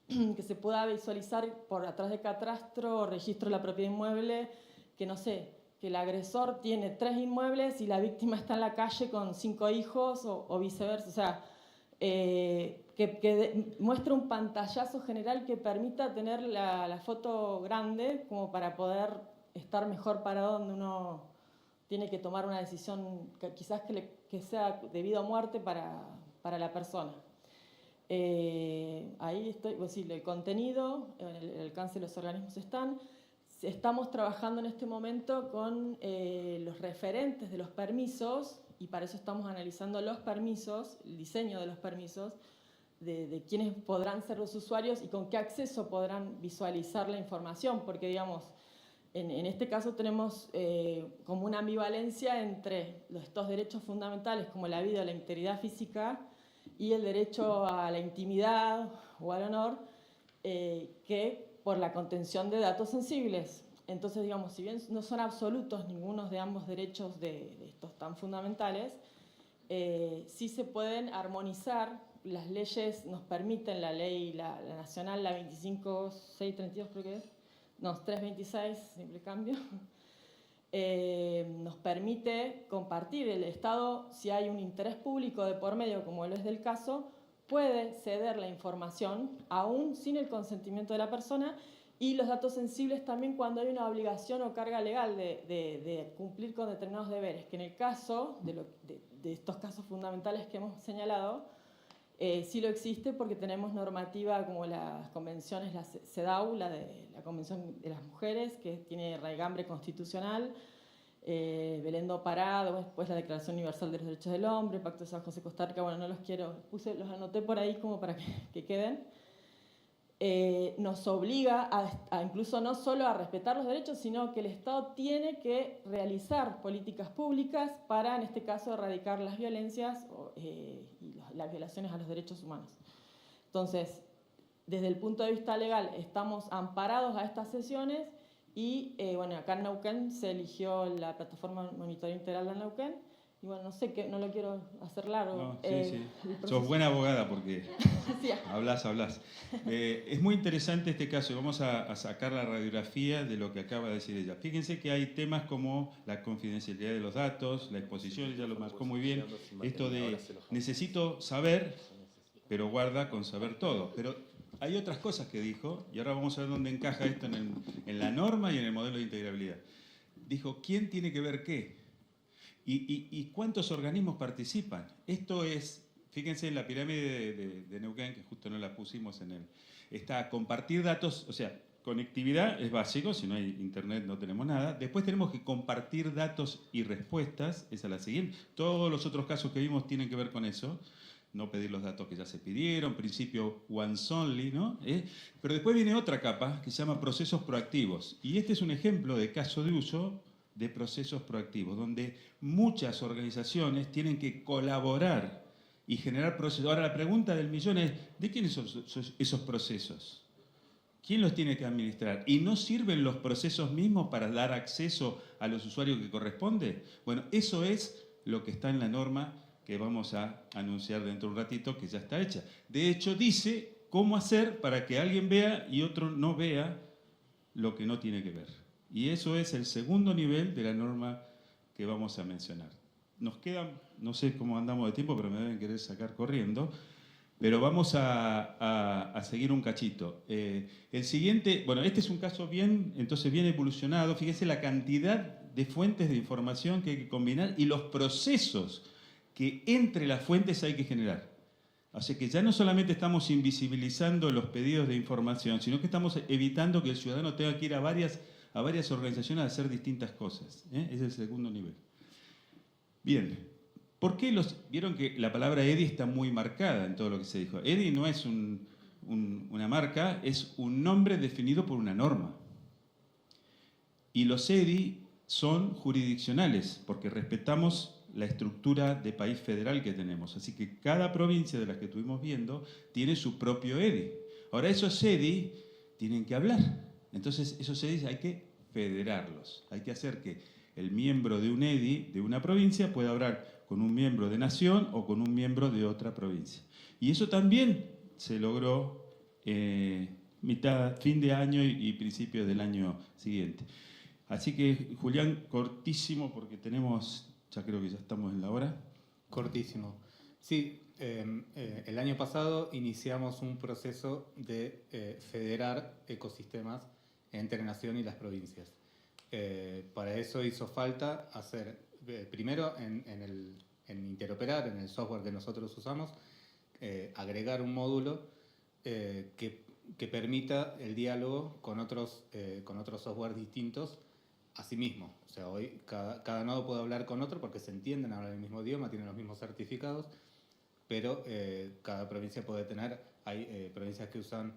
que se pueda visualizar por atrás de catastro o registro de la propiedad inmueble, que no sé, que el agresor tiene 3 inmuebles y la víctima está en la calle con 5 hijos o viceversa. O sea, que muestre un pantallazo general que permita tener la foto grande como para poder estar mejor parado donde uno tiene que tomar una decisión que quizás que sea de vida o muerte para la persona. Ahí estoy, pues sí, el contenido, el alcance de los organismos están. Estamos trabajando en este momento con los referentes de los permisos, y para eso estamos analizando los permisos, el diseño de los permisos, de quiénes podrán ser los usuarios y con qué acceso podrán visualizar la información, porque digamos, en este caso tenemos como una ambivalencia entre estos derechos fundamentales como la vida, la integridad física y el derecho a la intimidad o al honor, que por la contención de datos sensibles. Entonces, digamos, si bien no son absolutos ninguno de ambos derechos de estos tan fundamentales, sí se pueden armonizar. Las leyes nos permiten, la ley, la nacional, la 25632 creo que es, no, 326, siempre cambio, nos permite compartir. El Estado, si hay un interés público de por medio, como lo es del caso, puede ceder la información, aún sin el consentimiento de la persona, y los datos sensibles también cuando hay una obligación o carga legal de cumplir con determinados deberes, que en el caso de estos casos fundamentales que hemos señalado, sí lo existe porque tenemos normativa como las convenciones, la CEDAW, la Convención de las Mujeres, que tiene raigambre constitucional, Belén do Pará, después la Declaración Universal de los Derechos del Hombre, Pacto de San José Costa Rica, bueno, no los quiero, los anoté por ahí como para que queden. Nos obliga a incluso no solo a respetar los derechos, sino que el Estado tiene que realizar políticas públicas para, en este caso, erradicar las violencias y las violaciones a los derechos humanos. Entonces, desde el punto de vista legal, estamos amparados a estas sesiones y, bueno, acá en Neuquén se eligió la plataforma Monitoreo Integral de Neuquén. Y bueno, no sé, no lo quiero hacer largo. No, sí. Sos buena abogada porque sí. hablas. Es muy interesante este caso y vamos a sacar la radiografía de lo que acaba de decir ella. Fíjense que hay temas como la confidencialidad de los datos, la exposición, ella lo marcó muy bien, esto de necesito saber, pero guarda con saber todo. Pero hay otras cosas que dijo, y ahora vamos a ver dónde encaja esto en la norma y en el modelo de integrabilidad. Dijo, ¿quién tiene que ver qué? ¿Y cuántos organismos participan? Esto es, fíjense en la pirámide de Neuquén, que justo no la pusimos en está compartir datos, o sea, conectividad es básico, si no hay internet no tenemos nada. Después tenemos que compartir datos y respuestas, esa es la siguiente. Todos los otros casos que vimos tienen que ver con eso. No pedir los datos que ya se pidieron, principio once only, ¿no? Pero después viene otra capa que se llama procesos proactivos. Y este es un ejemplo de caso de uso de procesos proactivos, donde muchas organizaciones tienen que colaborar y generar procesos. Ahora, la pregunta del millón es, ¿de quiénes son esos procesos? ¿Quién los tiene que administrar? ¿Y no sirven los procesos mismos para dar acceso a los usuarios que corresponde? Bueno, eso es lo que está en la norma que vamos a anunciar dentro de un ratito, que ya está hecha. De hecho, dice cómo hacer para que alguien vea y otro no vea lo que no tiene que ver. Y eso es el segundo nivel de la norma que vamos a mencionar. Nos quedan, no sé cómo andamos de tiempo, pero me deben querer sacar corriendo, pero vamos a seguir un cachito. El siguiente, bueno, este es un caso bien evolucionado. Fíjense la cantidad de fuentes de información que hay que combinar y los procesos que entre las fuentes hay que generar. Así que ya no solamente estamos invisibilizando los pedidos de información, sino que estamos evitando que el ciudadano tenga que ir a varias organizaciones a hacer distintas cosas. Ese es el segundo nivel. Bien, ¿por qué vieron que la palabra EDI está muy marcada en todo lo que se dijo? EDI no es una marca, es un nombre definido por una norma. Y los EDI son jurisdiccionales, porque respetamos la estructura de país federal que tenemos. Así que cada provincia de las que estuvimos viendo tiene su propio EDI. Ahora, esos EDI tienen que hablar. Entonces, esos EDI hay que federarlos. Hay que hacer que el miembro de un EDI de una provincia pueda hablar con un miembro de nación o con un miembro de otra provincia. Y eso también se logró fin de año y principios del año siguiente. Así que, Julián, cortísimo, porque ya creo que ya estamos en la hora. Cortísimo. Sí, el año pasado iniciamos un proceso de federar ecosistemas entre nación y las provincias. Para eso hizo falta hacer, primero en Interoperar, en el software que nosotros usamos, agregar un módulo que permita el diálogo con otros software distintos a sí mismo. O sea, hoy cada nodo puede hablar con otro porque se entienden, hablan el mismo idioma, tienen los mismos certificados, pero cada provincia puede tener, hay provincias que usan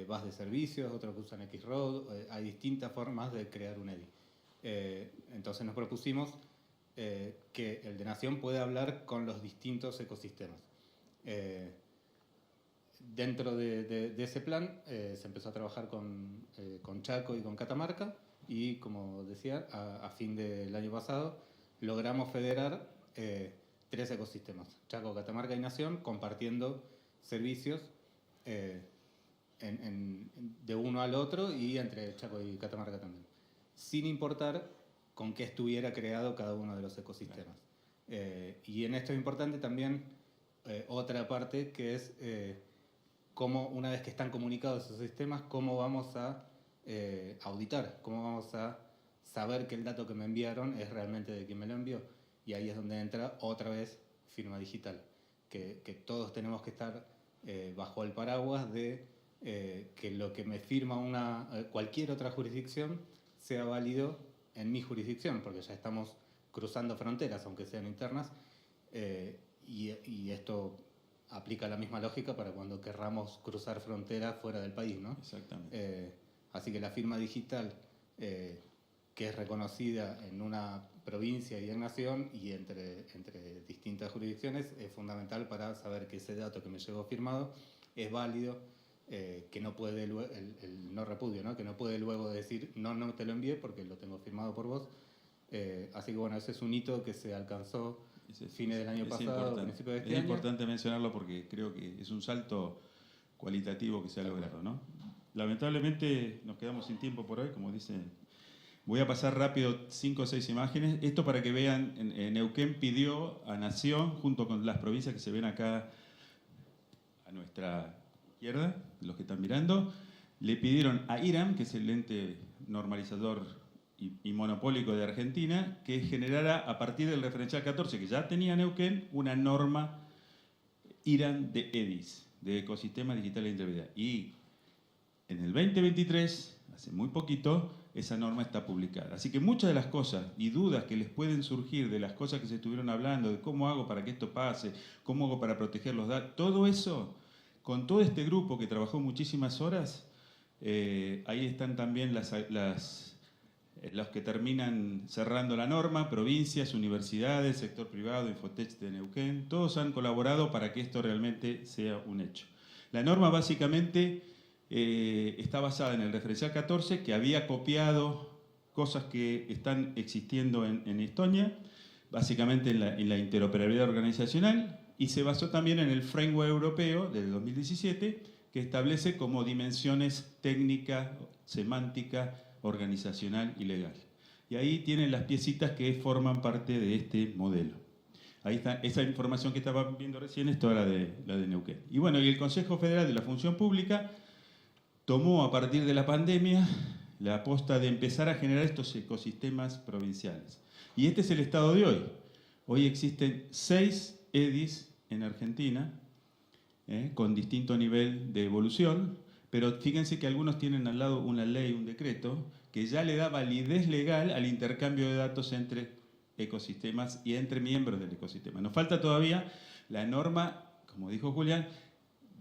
bus de servicios, otros que usan X-Road, hay distintas formas de crear un EDI. Entonces nos propusimos que el de Nación pueda hablar con los distintos ecosistemas. Dentro de ese plan se empezó a trabajar con Chaco y con Catamarca y, como decía, a fin del año pasado logramos federar 3 ecosistemas, Chaco, Catamarca y Nación, compartiendo servicios de uno al otro y entre Chaco y Catamarca también, sin importar con qué estuviera creado cada uno de los ecosistemas. Y en esto es importante también otra parte que es cómo, una vez que están comunicados esos sistemas, cómo vamos a auditar, cómo vamos a saber que el dato que me enviaron es realmente de quien me lo envió. Y ahí es donde entra otra vez firma digital, que todos tenemos que estar bajo el paraguas de que lo que me firma cualquier otra jurisdicción sea válido en mi jurisdicción, porque ya estamos cruzando fronteras, aunque sean internas, y esto aplica la misma lógica para cuando querramos cruzar fronteras fuera del país, ¿no? Exactamente. Así que la firma digital, que es reconocida en una provincia y en nación y entre distintas jurisdicciones, es fundamental para saber que ese dato que me llegó firmado es válido, que no puede, el no repudio, ¿no? Que no puede luego decir no te lo envié porque lo tengo firmado por vos. Así que bueno, ese es un hito que se alcanzó fines del año pasado, principio de este año. Es importante mencionarlo porque creo que es un salto cualitativo que se ha logrado, ¿no? Lamentablemente nos quedamos sin tiempo por hoy, como dice. Voy a pasar rápido 5 o 6 imágenes. Esto para que vean, Neuquén pidió a Nación, junto con las provincias que se ven acá a nuestra izquierda, los que están mirando, le pidieron a IRAM, que es el ente normalizador y monopólico de Argentina, que generara a partir del referencial 14, que ya tenía Neuquén, una norma IRAM de EDIS, de Ecosistema Digital de Integridad. Y en el 2023, hace muy poquito, esa norma está publicada. Así que muchas de las cosas y dudas que les pueden surgir de las cosas que se estuvieron hablando, de cómo hago para que esto pase, cómo hago para proteger los datos, todo eso, con todo este grupo que trabajó muchísimas horas, ahí están también los que terminan cerrando la norma, provincias, universidades, sector privado, Infotech de Neuquén, todos han colaborado para que esto realmente sea un hecho. La norma básicamente está basada en el referencial 14, que había copiado cosas que están existiendo en Estonia, básicamente en la interoperabilidad organizacional, y se basó también en el framework europeo del 2017, que establece como dimensiones técnica, semántica, organizacional y legal. Y ahí tienen las piecitas que forman parte de este modelo. Ahí está, esa información que estaban viendo recién es toda la de Neuquén. Y bueno, y el Consejo Federal de la Función Pública tomó a partir de la pandemia la aposta de empezar a generar estos ecosistemas provinciales. Y este es el estado de hoy. Hoy existen 6 EDIs en Argentina, con distinto nivel de evolución, pero fíjense que algunos tienen al lado una ley, un decreto, que ya le da validez legal al intercambio de datos entre ecosistemas y entre miembros del ecosistema. Nos falta todavía la norma, como dijo Julián,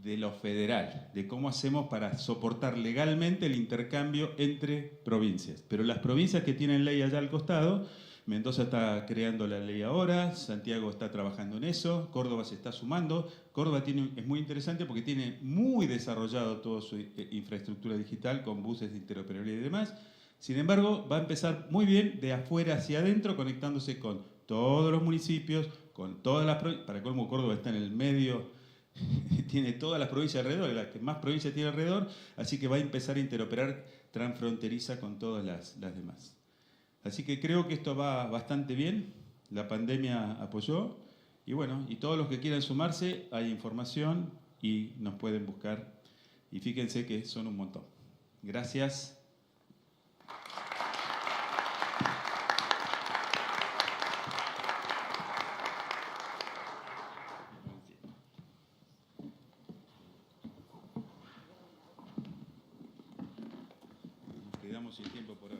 de lo federal, de cómo hacemos para soportar legalmente el intercambio entre provincias. Pero las provincias que tienen ley allá al costado, Mendoza está creando la ley ahora, Santiago está trabajando en eso, Córdoba se está sumando. Córdoba es muy interesante porque tiene muy desarrollado toda su infraestructura digital con buses de interoperabilidad y demás. Sin embargo, va a empezar muy bien de afuera hacia adentro, conectándose con todos los municipios, con todas las provincias. Para colmo, Córdoba está en el medio, tiene todas las provincias alrededor, la que más provincias tiene alrededor, así que va a empezar a interoperar transfronteriza con todas las demás. Así que creo que esto va bastante bien, la pandemia apoyó, y bueno, y todos los que quieran sumarse, hay información y nos pueden buscar, y fíjense que son un montón. Gracias. Nos quedamos sin tiempo por hoy.